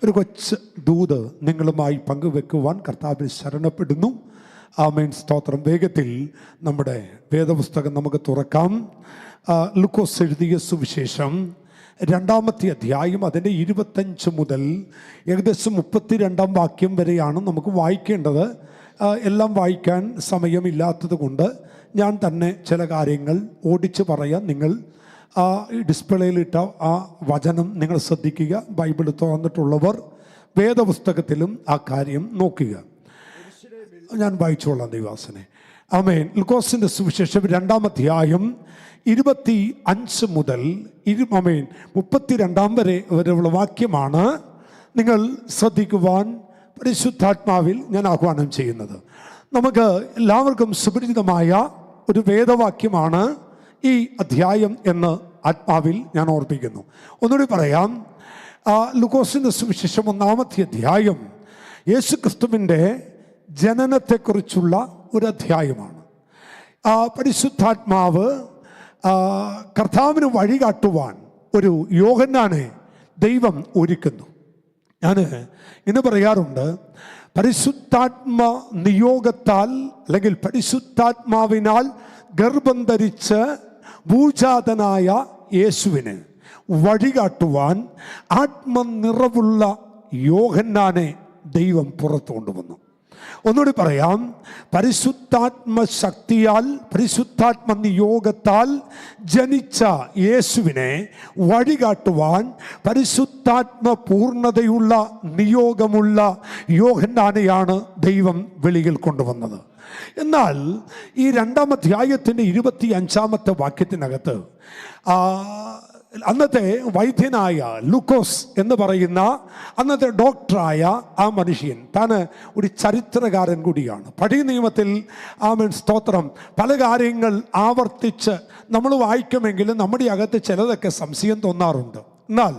ഒരു കൊച്ചു ദൂത് നിങ്ങളുമായി പങ്കുവെക്കുവാൻ കർത്താവിൽ ശരണപ്പെടുന്നു. ആമേൻ, സ്തോത്രം. വേഗത്തിൽ നമ്മുടെ വേദപുസ്തകം നമുക്ക് തുറക്കാം. ലൂക്കോസ് എഴുതിയ സുവിശേഷം 2-ാമത്തെ അധ്യായം അതിൻ്റെ 25 മുതൽ ഏകദേശം 32 വാക്യം വരെയാണ് നമുക്ക് വായിക്കേണ്ടത്. എല്ലാം വായിക്കാൻ സമയമില്ലാത്തത് കൊണ്ട് ഞാൻ തന്നെ ചില കാര്യങ്ങൾ ഓടിച്ച് പറയാം. നിങ്ങൾ ഡിസ്പ്ലേയിലിട്ട ആ വചനം നിങ്ങൾ ശ്രദ്ധിക്കുക. ബൈബിൾ തുറന്നിട്ടുള്ളവർ വേദപുസ്തകത്തിലും ആ കാര്യം നോക്കുക. ഞാൻ വായിച്ചോളാം ദൈവാസനെ. ആമേൻ. ലൂക്കോസിൻ്റെ സുവിശേഷം 2-ാം അധ്യായം 25 മുതൽ 32 വരെയുള്ള വാക്യമാണ് നിങ്ങൾ ശ്രദ്ധിക്കുവാൻ പരിശുദ്ധാത്മാവിൽ ഞാൻ ആഹ്വാനം ചെയ്യുന്നത്. നമുക്ക് എല്ലാവർക്കും സുപരിചിതമായ ഒരു വേദവാക്യമാണ് ഈ അധ്യായം എന്ന് ആത്മാവിൽ ഞാൻ ഓർപ്പിക്കുന്നു. ഒന്നുകൂടി പറയാം. ലൂക്കോസിൻ്റെ സുവിശേഷം 1-ാമത്തെ അധ്യായം യേശുക്രിസ്തുവിൻ്റെ ജനനത്തെക്കുറിച്ചുള്ള ഒരു അധ്യായമാണ്. പരിശുദ്ധാത്മാവ് കർത്താവിന് വഴികാട്ടുവാൻ ഒരു യോഹന്നാനെ ദൈവം ഒരുക്കുന്നു. ഞാൻ ഇന്ന് പറയാറുണ്ട്, പരിശുദ്ധാത്മ നിയോഗത്താൽ അല്ലെങ്കിൽ പരിശുദ്ധാത്മാവിനാൽ ഗർഭം ധരിച്ച് ഭൂജാതനായ യേശുവിന് വഴികാട്ടുവാൻ ആത്മനിറവുള്ള യോഹന്നാനെ ദൈവം പുറത്തു കൊണ്ടുവന്നു. ഒന്നുകൂടി പറയാം. പരിശുദ്ധാത്മ ശക്തിയാൽ പരിശുദ്ധാത്മ നിയോഗത്താൽ ജനിച്ച യേശുവിനെ വഴികാട്ടുവാൻ പരിശുദ്ധാത്മ പൂർണ്ണതയുള്ള നിയോഗമുള്ള യോഹന്നാനെയാണ് ദൈവം വെളിയിൽ കൊണ്ടുവന്നത്. എന്നാൽ ഈ 2-ാം അധ്യായത്തിൻ്റെ 25-ാമത്തെ വാക്യത്തിനകത്ത് അന്നത്തെ വൈദ്യനായ ലൂക്കോസ് എന്ന് പറയുന്ന അന്നത്തെ ഡോക്ടറായ ആ മനുഷ്യൻ, താൻ ഒരു ചരിത്രകാരൻ കൂടിയാണ്. പഴയ നിയമത്തിൽ ആമേൻ, സ്തോത്രം, പല കാര്യങ്ങൾ ആവർത്തിച്ച് നമ്മൾ വായിക്കുമെങ്കിലും നമ്മുടെ അകത്ത് ചിലതൊക്കെ സംശയം തോന്നാറുണ്ട്. എന്നാൽ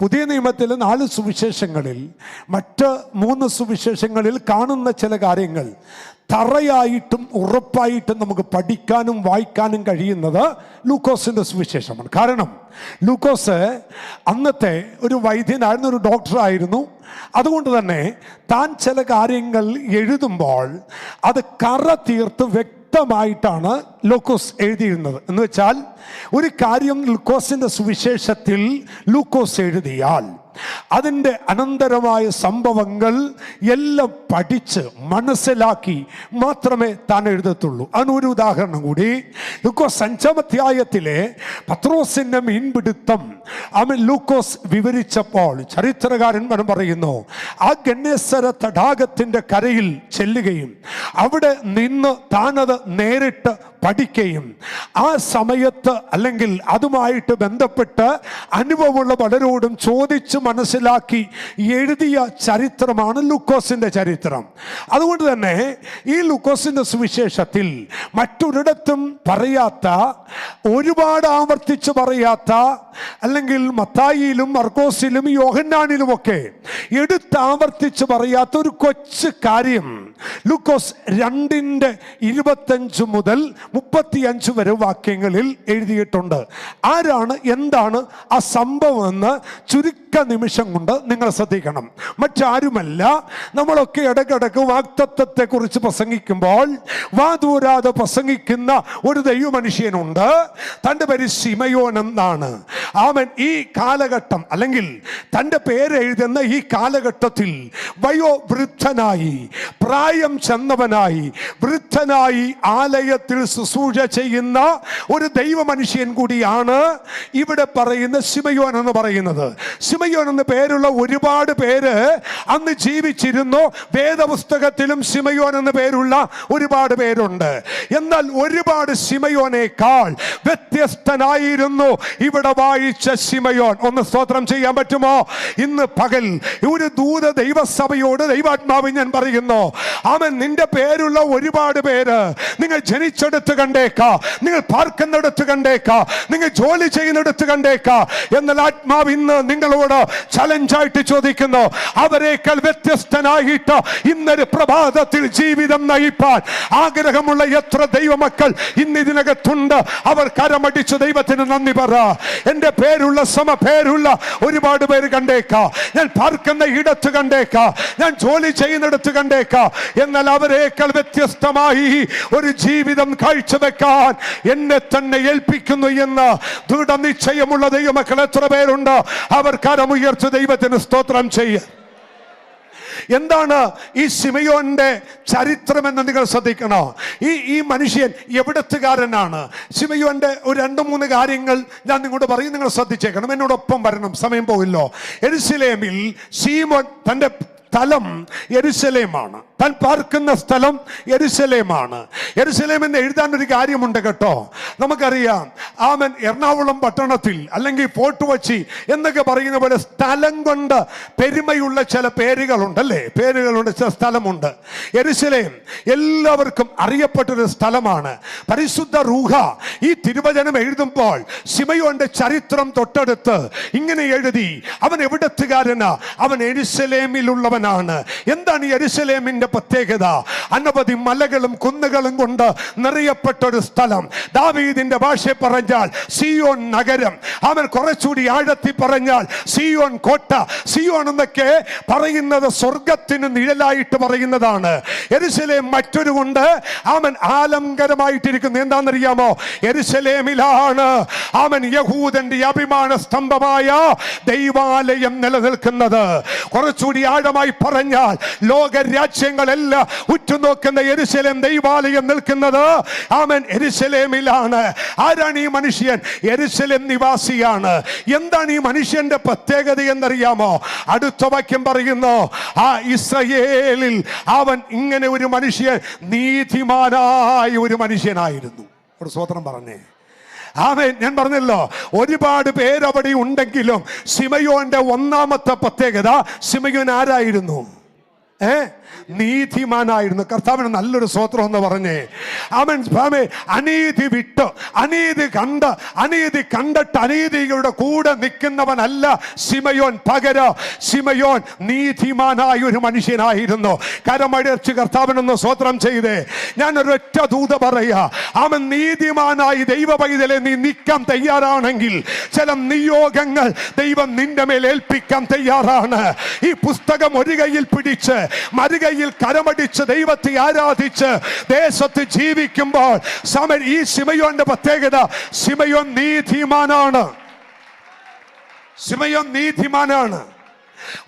പുതിയ നിയമത്തിൽ 4 സുവിശേഷങ്ങളിൽ മറ്റ് 3 സുവിശേഷങ്ങളിൽ കാണുന്ന ചില കാര്യങ്ങൾ തറയായിട്ടും ഉറപ്പായിട്ടും നമുക്ക് പഠിക്കാനും വായിക്കാനും കഴിയുന്നത് ലൂക്കോസിൻ്റെ സുവിശേഷമാണ്. കാരണം ലൂക്കോസ് അന്നത്തെ ഒരു വൈദ്യനായിരുന്നു, ഒരു ഡോക്ടറായിരുന്നു. അതുകൊണ്ട് തന്നെ താൻ ചില കാര്യങ്ങൾ എഴുതുമ്പോൾ അത് കറ തീർത്ത് വ്യക്തമായിട്ടാണ് ലൂക്കോസ് എഴുതിയിരുന്നത്. എന്ന് വെച്ചാൽ ഒരു കാര്യം ലൂക്കോസിൻ്റെ സുവിശേഷത്തിൽ ലൂക്കോസ് എഴുതിയാൽ അതിൻ്റെ അനന്തരമായ സംഭവങ്ങൾ എല്ലാം പഠിച്ച് മനസ്സിലാക്കി മാത്രമേ താൻ എഴുതത്തുള്ളൂ. അതിനൊരു ഉദാഹരണം കൂടി. ലൂക്കോസ് 5-ാം അധ്യായത്തിലെ പത്രോസിൻ്റെ മീൻപിടുത്തം ലൂക്കോസ് വിവരിച്ചപ്പോൾ ചരിത്രകാരൻ പറയുന്നു, ആ ഗന്നേസര തടാകത്തിൻ്റെ കരയിൽ ചെല്ലുകയും അവിടെ നിന്ന് താനത് നേരിട്ട് പഠിക്കുകയും ആ സമയത്ത് അല്ലെങ്കിൽ അതുമായിട്ട് ബന്ധപ്പെട്ട് അനുഭവമുള്ള പലരോടും ചോദിച്ച് മനസ്സിലാക്കി എഴുതിയ ചരിത്രമാണ് ലൂക്കോസിൻ്റെ ചരിത്രം. അതുകൊണ്ട് തന്നെ ഈ ലൂക്കോസിൻ്റെ സുവിശേഷത്തിൽ മറ്റൊരിടത്തും പറയാത്ത, ഒരുപാട് ആവർത്തിച്ച് പറയാത്ത, അല്ലെങ്കിൽ മത്തായിയിലും മർക്കോസിലും യോഹന്നാനിലുമൊക്കെ എടുത്താവർത്തിച്ച് പറയാത്ത ഒരു കൊച്ചു കാര്യം ലൂക്കോസ് 2:25 മുതൽ 35 വരെ വാക്യങ്ങളിൽ എഴുതിയിട്ടുണ്ട്. ആരാണ്, എന്താണ് ആ സംഭവം എന്ന് ചുരുക്ക നിമിഷം കൊണ്ട് നിങ്ങൾ ശ്രദ്ധിക്കണം. മറ്റാരുമല്ല, നമ്മളൊക്കെ ഇടയ്ക്കിടയ്ക്ക് വാഗ്ദത്തത്തെ കുറിച്ച് പ്രസംഗിക്കുമ്പോൾ വാദൂരാതെ പ്രസംഗിക്കുന്ന ഒരു ദൈവമനുഷ്യനുണ്ട്. തൻ്റെ പേര് ശിമയോൻ എന്നാണ്. അവൻ ഈ കാലഘട്ടം അല്ലെങ്കിൽ തൻ്റെ പേര് എഴുതുന്ന ഈ കാലഘട്ടത്തിൽ വയോവൃദ്ധനായി, പ്രായം ചെന്നവനായി, വൃദ്ധനായി ആലയത്തിൽ ശുശ്രൂഷ ചെയ്യുന്ന ഒരു ദൈവമനുഷ്യൻ കൂടിയാണ് ഇവിടെ പറയുന്ന ശിമയോൻ എന്ന് പറയുന്നത്. ശിമയോൻ എന്ന പേരുള്ള ഒരുപാട് പേര് അന്ന് ജീവിച്ചിരുന്നു. വേദപുസ്തകത്തിലും ശിമയോൻ എന്ന പേരുള്ള ഒരുപാട് പേരുണ്ട്. എന്നാൽ ഒരുപാട് ശിമയോനേക്കാൾ വ്യത്യസ്തനായിരുന്നു ഇവിടെ വായിച്ച ശിമയോൻ. ഒന്ന് സ്തോത്രം ചെയ്യാൻ പറ്റുമോ? ഇന്ന് പകൽ ഒരു ദൂത ദൈവസഭയോട് ദൈവാത്മാവ് ഞാൻ പറയുന്നു, അവൻ നിന്റെ പേരുള്ള ഒരുപാട് പേര് നിങ്ങൾ ജനിച്ചെടുത്ത് കണ്ടേക്കാം, നിങ്ങൾ പാർക്കുന്നിടത്ത് കണ്ടേക്കാം, നിങ്ങൾ ജോലി ചെയ്യുന്നിടത്ത് കണ്ടേക്കാം. എന്നാൽ ആത്മാവ് ഇന്ന് നിങ്ങളോട് ചലഞ്ചായിട്ട് ചോദിക്കുന്നു, അവരെ അവരേക്കാൾ വ്യത്യസ്തനായിട്ട് ഇന്നൊരു പ്രഭാതത്തിൽ ജീവിതം നയിപ്പാൻ ആഗ്രഹമുള്ള എത്ര ദൈവമക്കൾ ഇന്ന് ഇതിനകത്തുണ്ട്. അവർ കരമടിച്ച് ദൈവത്തിന് നന്ദി പറ. എന്റെ പേരുള്ള പേരുള്ള ഒരുപാട് പേര് കണ്ടേക്കാം, ഞാൻ പാർക്കുന്ന ഇടത്ത് കണ്ടേക്കാം, ഞാൻ ജോലി ചെയ്യുന്നിടത്ത് കണ്ടേക്കാം. എന്നാൽ അവരേക്കാൾ വ്യത്യസ്തമായി ഒരു ജീവിതം കാഴ്ചവെക്കാൻ എന്നെ തന്നെ ഏൽപ്പിക്കുന്നു എന്ന് ദൃഢനിശ്ചയമുള്ള ദൈവമക്കൾ എത്ര പേരുണ്ട്? അവർ കരമുയർത്തി ദൈവത്തിന് സ്തോത്രം ചെയ്യുക. എന്താണ് ഈ ശിമയോന്റെ ചരിത്രമെന്ന് നിങ്ങൾ ശ്രദ്ധിക്കണോ? ഈ മനുഷ്യൻ എവിടത്തുകാരനാണ്? ശിമയോന്റെ ഒരു 2-3 കാര്യങ്ങൾ ഞാൻ നിങ്ങളോട് പറയും, നിങ്ങൾ ശ്രദ്ധിച്ചേക്കണം, എന്നോടൊപ്പം വരണം, സമയം പോകില്ലോ. യെരുശലേമിൽ ശീമോൻ തന്റെ സ്ഥലം യെരുശലേമാണ്, താൻ പാർക്കുന്ന സ്ഥലം യെരുശലേമാണ്. യെരുശലേം എന്ന് എഴുതാൻ ഒരു കാര്യമുണ്ട് കേട്ടോ. നമുക്കറിയാം, ആമൻ എറണാകുളം പട്ടണത്തിൽ അല്ലെങ്കിൽ ഫോർട്ട് കൊച്ചി എന്നൊക്കെ പറയുന്ന പോലെ സ്ഥലം കൊണ്ട് പെരുമയുള്ള ചില പേരുകളുണ്ടല്ലേ, പേരുകളുണ്ട്, ചില സ്ഥലമുണ്ട്. യെരുശലേം എല്ലാവർക്കും അറിയപ്പെട്ടൊരു സ്ഥലമാണ്. പരിശുദ്ധ റൂഹ ഈ തിരുവചനം എഴുതുമ്പോൾ ശിമയോന്റെ ചരിത്രം തൊട്ടടുത്ത് ഇങ്ങനെ എഴുതി, അവൻ എവിടത്തുകാരനാ? അവൻ യെരുശലേമിലുള്ളവൻ. എന്താണ് യെരുശലേമിന്റെ പ്രത്യേകത? അനവധി മലകളും കുന്നുകളും കൊണ്ട് നിറയപ്പെട്ട ഒരു സ്ഥലം. ദാവീദിന്റെ ഭാഷ പറഞ്ഞാൽ സിയോൻ നഗരം, അവൻ കുറച്ചുകൂടി ആഴത്തി പറഞ്ഞാൽ സിയോൻ കോട്ട. സിയോൻ എന്നൊക്കെ പറയുന്നത് സ്വർഗത്തിന് നിഴലായിട്ട് പറയുന്നതാണ്. യെരുശലേം മറ്റൊരു കൊണ്ട് അവൻ ആലംകരമായിട്ടിരിക്കുന്നു. എന്താണെന്നറിയാമോ? യെരുശലേമിലാണ് അവൻ യഹൂദന്റെ അഭിമാന സ്തംഭമായ ദൈവാലയം നിലനിൽക്കുന്നത്. കുറച്ചുകൂടി ആഴമായി പറഞ്ഞാൽ ലോക രാജ്യങ്ങളെല്ലാം ഉറ്റുനോക്കുന്ന യെരുശലേം ദൈവാലയം നിൽക്കുന്നത് ആമേൻ യെരുശലേമിലാണ്. ആരാണ് ഈ മനുഷ്യൻ? യെരുശലേം നിവാസിയാണ്. എന്താണ് ഈ മനുഷ്യന്റെ പ്രത്യേകത എന്നറിയാമോ? അടുത്ത വാക്യം പറയുന്നു, ആ ഇസ്രായേലിൽ അവൻ ഇങ്ങനെ ഒരു മനുഷ്യൻ, നീതിമാനായ ഒരു മനുഷ്യനായിരുന്നു. ഒരു സ്വതന്ത്രം പറഞ്ഞേ ആമേൻ. ഞാൻ പറഞ്ഞല്ലോ, ഒരുപാട് പേരവിടെ ഉണ്ടെങ്കിലും ശിമയോന്റെ ഒന്നാമത്തെ പ്രത്യേകത, ശിമയോൻ ആരായിരുന്നു? നീതിമാനായിരുന്നു. കർത്താവിന് നല്ലൊരു സ്തോത്രം എന്ന് പറഞ്ഞേ. അവൻ അനീതി വിട്ട്, അനീതി കണ്ട്, അനീതി കണ്ടിട്ട് അനീതികളുടെ കൂടെ നിൽക്കുന്നവനല്ല ശിമയോൻ. പകരം ശിമയോൻ നീതിമാനായ ഒരു മനുഷ്യനായിരുന്നു. കരമടച്ച് കർത്താവിനൊന്ന് സ്തോത്രം ചെയ്തേ. ഞാനൊരൊറ്റ ദൂത പറയാ, അവൻ നീതിമാനായി ദൈവ പൈതലെ നീ നിൽക്കാൻ തയ്യാറാണെങ്കിൽ ചില നിയോഗങ്ങൾ ദൈവം നിന്റെ മേൽ ഏൽപ്പിക്കാൻ തയ്യാറാണ്. ഈ പുസ്തകം ഒരു കയ്യിൽ പിടിച്ച് മറുകയിൽ കരമടിച്ച് ദൈവത്തെ ആരാധിച്ച് ദേശത്ത് ജീവിക്കുമ്പോൾ ഈ ശിമയോന്റെ പ്രത്യേകത, ശിമയോൻ നീതിമാനാണ്. ശിമയോൻ നീതിമാനാണ്.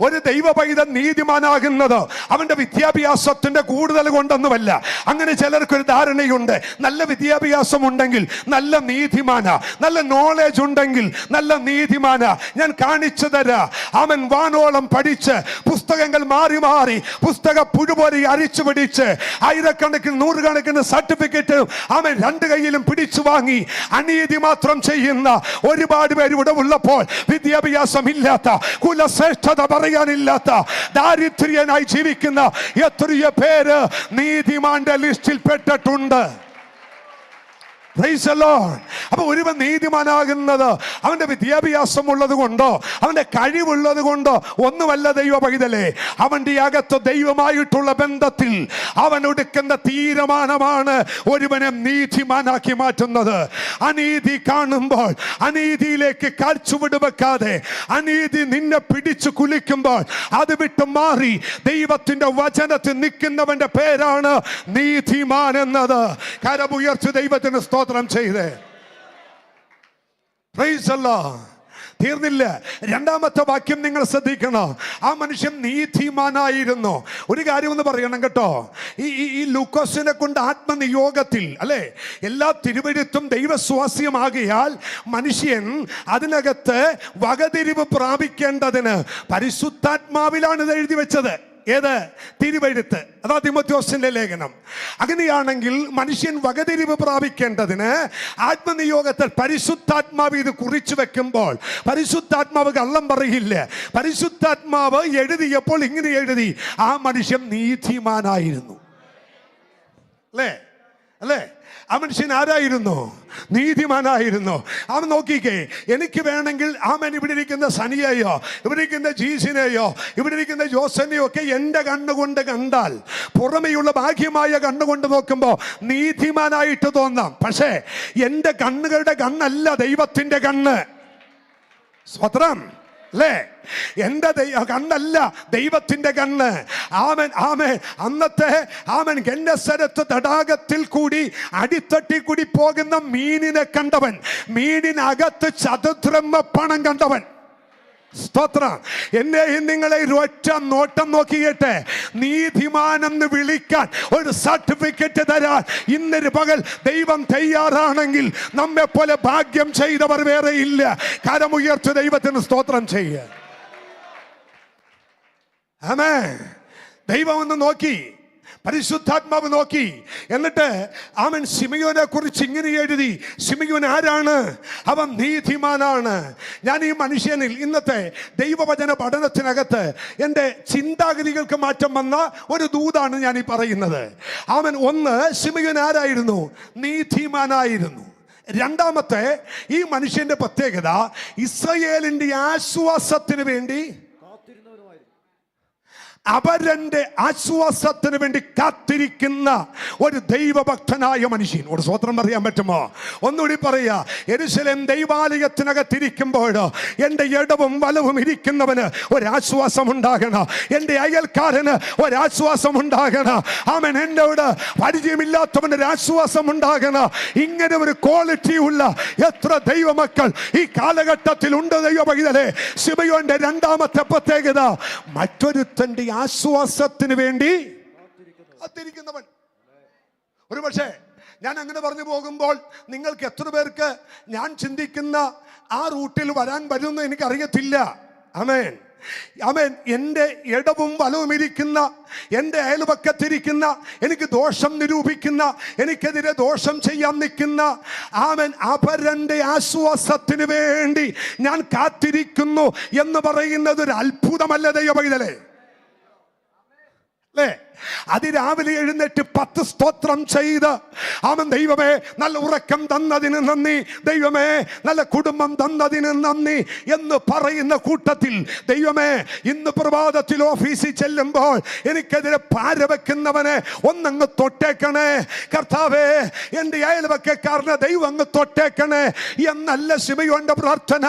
ഒരു ദൈവ പൈതൽ നീതിമാനാകുന്നത് അവന്റെ വിദ്യാഭ്യാസത്തിന്റെ കൂടുതൽ കൊണ്ടൊന്നുമല്ല. അങ്ങനെ ചിലർക്കൊരു ധാരണയുണ്ട്, നല്ല വിദ്യാഭ്യാസം ഉണ്ടെങ്കിൽ നല്ല നീതിമാന, നല്ല നോളേജ് ഉണ്ടെങ്കിൽ നല്ല നീതിമാന. ഞാൻ കാണിച്ചു തരാം. അവൻ വാനോളം പഠിച്ച് പുസ്തകങ്ങൾ മാറി മാറി പുസ്തക പുഴുപോലെ അരിച്ചു പിടിച്ച് ആയിരക്കണക്കിന് നൂറുകണക്കിന് സർട്ടിഫിക്കറ്റ് അവൻ 2 കൈയിലും പിടിച്ചു വാങ്ങി അനീതി മാത്രം ചെയ്യുന്ന ഒരുപാട് പേര് ഇവിടെ ഉള്ളപ്പോൾ വിദ്യാഭ്യാസം ഇല്ലാത്ത, കുലശ്രേഷ്ഠത പറയാനില്ലാത്ത, ദാരിദ്ര്യനായി ജീവിക്കുന്ന എത്രയോ പേര് നീതിമാന്റെ ലിസ്റ്റിൽ പെട്ടിട്ടുണ്ട്. അപ്പൊ ഒരുവൻ നീതിമാനാകുന്നത് അവന്റെ വിദ്യാഭ്യാസം ഉള്ളത് കൊണ്ടോ അവന്റെ കഴിവുള്ളത് കൊണ്ടോ ഒന്നുമല്ല ദൈവ പൈതലേ. അവന്റെ അകത്ത് ദൈവമായിട്ടുള്ള ബന്ധത്തിൽ അവൻ എടുക്കുന്ന തീരുമാനമാണ് ഒരുവനെ നീതിമാനാക്കി മാറ്റുന്നത്. അനീതി കാണുമ്പോൾ അനീതിയിലേക്ക് കാൽച്ചുവട് വെക്കാതെ, അനീതി നിന്നെ പിടിച്ചു കുലിക്കുമ്പോൾ അത് വിട്ട് മാറി ദൈവത്തിന്റെ വചനത്തിൽ നിൽക്കുന്നവന്റെ പേരാണ് നീതിമാൻ എന്നത്. കരമുയർത്തി ദൈവത്തിന് സ്തോത്രം ചെയ്തേ. പ്രൈസ് അല്ലാഹ്. തീർന്നില്ല. 2ാമത്തെ വാക്യം നിങ്ങൾ ശ്രദ്ധിക്കണം. ആ മനുഷ്യൻ നീതിമാനായിരുന്നു. ഒരു കാര്യം ഒന്ന് പറയണം കേട്ടോ, ഈ ലൂക്കോസിനെ കൊണ്ട് ആത്മനിയോഗത്തിൽ അല്ലെ എല്ലാ തിരുവെഴുത്തും ദൈവസ്വാസ്യമാകിയാൽ മനുഷ്യൻ അതിനകത്ത് വകതിരിവ് പ്രാപിക്കേണ്ടതിന് പരിശുദ്ധാത്മാവിലാണ് ഇത് എഴുതി വെച്ചത്. ഏത്? തിരുവെഴുത്ത്, അതാ തിമോഥെയോസിന്റെ ലേഖനം. അങ്ങനെയാണെങ്കിൽ മനുഷ്യൻ വകതിരിവ് പ്രാപിക്കേണ്ടതിന് ആത്മനിയോഗത്തിൽ പരിശുദ്ധാത്മാവ് ഇത് കുറിച്ചു വെക്കുമ്പോൾ പരിശുദ്ധാത്മാവ് കള്ളം പറയില്ല. പരിശുദ്ധാത്മാവ് എഴുതിയപ്പോൾ ഇങ്ങനെ എഴുതി, ആ മനുഷ്യൻ നീതിമാനായിരുന്നു. അല്ലേ? ആ മനുഷ്യൻ ആരായിരുന്നു? നീതിമാനായിരുന്നു. അവൻ നോക്കിക്കേ, എനിക്ക് വേണമെങ്കിൽ അവൻ ഇവിടെ ഇരിക്കുന്ന സനിയെയോ ഇവിടെ ഇരിക്കുന്ന ജീസിനെയോ ഇവിടെ ഇരിക്കുന്ന ജോസനെയോ ഒക്കെ എൻ്റെ കണ്ണുകൊണ്ട് കണ്ടാൽ, പുറമെയുള്ള ഭാഗ്യമായ കണ്ണുകൊണ്ട് നോക്കുമ്പോൾ നീതിമാനായിട്ട് തോന്നാം. പക്ഷേ എൻ്റെ കണ്ണുകളുടെ കണ്ണല്ല ദൈവത്തിൻ്റെ കണ്ണ്. സ്വത്രം അല്ലേ? എൻ്റെ കണ്ണല്ല ദൈവത്തിൻ്റെ കണ്ണ്. ആമൻ ആമൻ. അന്നത്തെ ആമൻ ഗന്നസരത്ത് തടാകത്തിൽ കൂടി അടിത്തട്ടി കൂടി പോകുന്ന മീനിനെ കണ്ടവൻ, മീനിനകത്ത് ചതുദ്രഹ്മപ്പണം കണ്ടവൻ. സ്തോത്രം. എന്നെയും നിങ്ങളെ ഒറ്റ നോട്ടം നോക്കിയിട്ട് നീതിമാനെന്ന് വിളിക്കാൻ ഒരു സർട്ടിഫിക്കറ്റ് തരാൻ ഇന്നൊരു പകൽ ദൈവം തയ്യാറാണെങ്കിൽ നമ്മെ പോലെ ഭാഗ്യം ചെയ്തവർ വേറെ ഇല്ല. കരമുയർത്തി ദൈവത്തിന് സ്തോത്രം ചെയ്യുക. ആമേൻ. ദൈവം ഒന്ന് നോക്കി, പരിശുദ്ധാത്മാവ് നോക്കി. എന്നിട്ട് അവൻ ശിമയോനെ കുറിച്ച് ഇങ്ങനെ എഴുതി. ശിമയോൻ ആരാണ്? അവൻ നീതിമാനാണ്. ഞാൻ ഈ മനുഷ്യനിൽ ഇന്നത്തെ ദൈവവചന പഠനത്തിനകത്ത് എൻ്റെ ചിന്താഗതികൾക്ക് മാറ്റം വന്ന ഒരു ദൂതാണ് ഞാൻ ഈ പറയുന്നത്. അവൻ ഒന്ന്, ശിമയോൻ ആരായിരുന്നു? നീതിമാനായിരുന്നു. രണ്ടാമത്തെ, ഈ മനുഷ്യന്റെ പ്രത്യേകത ഇസ്രായേലിന്റെ ആശ്വാസത്തിന് വേണ്ടി, അവരന്റെ ആശ്വാസത്തിന് വേണ്ടി കാത്തിരിക്കുന്ന ഒരു ദൈവഭക്തനായ മനുഷ്യൻ. ഒരു സ്വത്രം പറയാൻ പറ്റുമോ? ഒന്നുകൂടി പറയാ. യെരൂശലേം ദൈവാലയത്തിനകത്തിരിക്കുമ്പോൾ എൻ്റെ ഇടവും വലവും ഇരിക്കുന്നവന് ഒരാശ്വാസം ഉണ്ടാകണം. എൻ്റെ അയൽക്കാരന് ഒരാശ്വാസം ഉണ്ടാകണം. അവൻ എന്നോട് പരിചയമില്ലാത്തവന് ഒരാശ്വാസം ഉണ്ടാകണം. ഇങ്ങനെ ഒരു ക്വാളിറ്റി ഉള്ള എത്ര ദൈവമക്കൾ ഈ കാലഘട്ടത്തിൽ ഉണ്ട് ദൈവമക്കളെ. ശിമയോന്റെ രണ്ടാമത്തെ പ്രത്യേകത, മറ്റൊരുത്തന്റെ ആശ്വാസത്തിന് വേണ്ടി കാത്തിരിക്കുന്നവൻ. ഒരു പക്ഷേ ഞാൻ അങ്ങനെ പറഞ്ഞു പോകുമ്പോൾ നിങ്ങൾക്ക് എത്ര പേർക്ക് ഞാൻ ചിന്തിക്കുന്ന ആ റൂട്ടിൽ വരാൻ വരുമെന്ന് എനിക്കറിയത്തില്ല. ആമേൻ ആമേൻ. എൻ്റെ ഇടവും വലവും ഇരിക്കുന്ന, എൻ്റെ അയൽപക്കത്തിരിക്കുന്ന, എനിക്ക് ദോഷം നിരൂപിക്കുന്ന, എനിക്കെതിരെ ദോഷം ചെയ്യാൻ നിൽക്കുന്ന ആമേൻ അവരൻ്റെ ആശ്വാസത്തിന് വേണ്ടി ഞാൻ കാത്തിരിക്കുന്നു എന്ന് പറയുന്നത് ഒരു അത്ഭുതമല്ല ദൈവമക്കളെ? അല്ലേ? അതിരാവിലെ എഴുന്നേറ്റ് 10 സ്തോത്രം ചെയ്ത് അവൻ ദൈവമേ നല്ല ഉറക്കം തന്നതിന് നന്ദി, ദൈവമേ നല്ല കുടുംബം തന്നതിന് നന്ദി എന്ന് പറയുന്ന കൂട്ടത്തിൽ, ദൈവമേ ഇന്ന് പ്രഭാതത്തിൽ ഓഫീസിൽ ചെല്ലുമ്പോൾ എനിക്കെതിരെ പാര വെക്കുന്നവനെ ഒന്നങ്ങ് തൊട്ടേക്കണേ കർത്താവേ, എൻ്റെ അയൽവക്കക്കാരനെ ദൈവം അങ്ങ് തൊട്ടേക്കണേ എന്നല്ല ശിമയോന്റെ പ്രാർത്ഥന.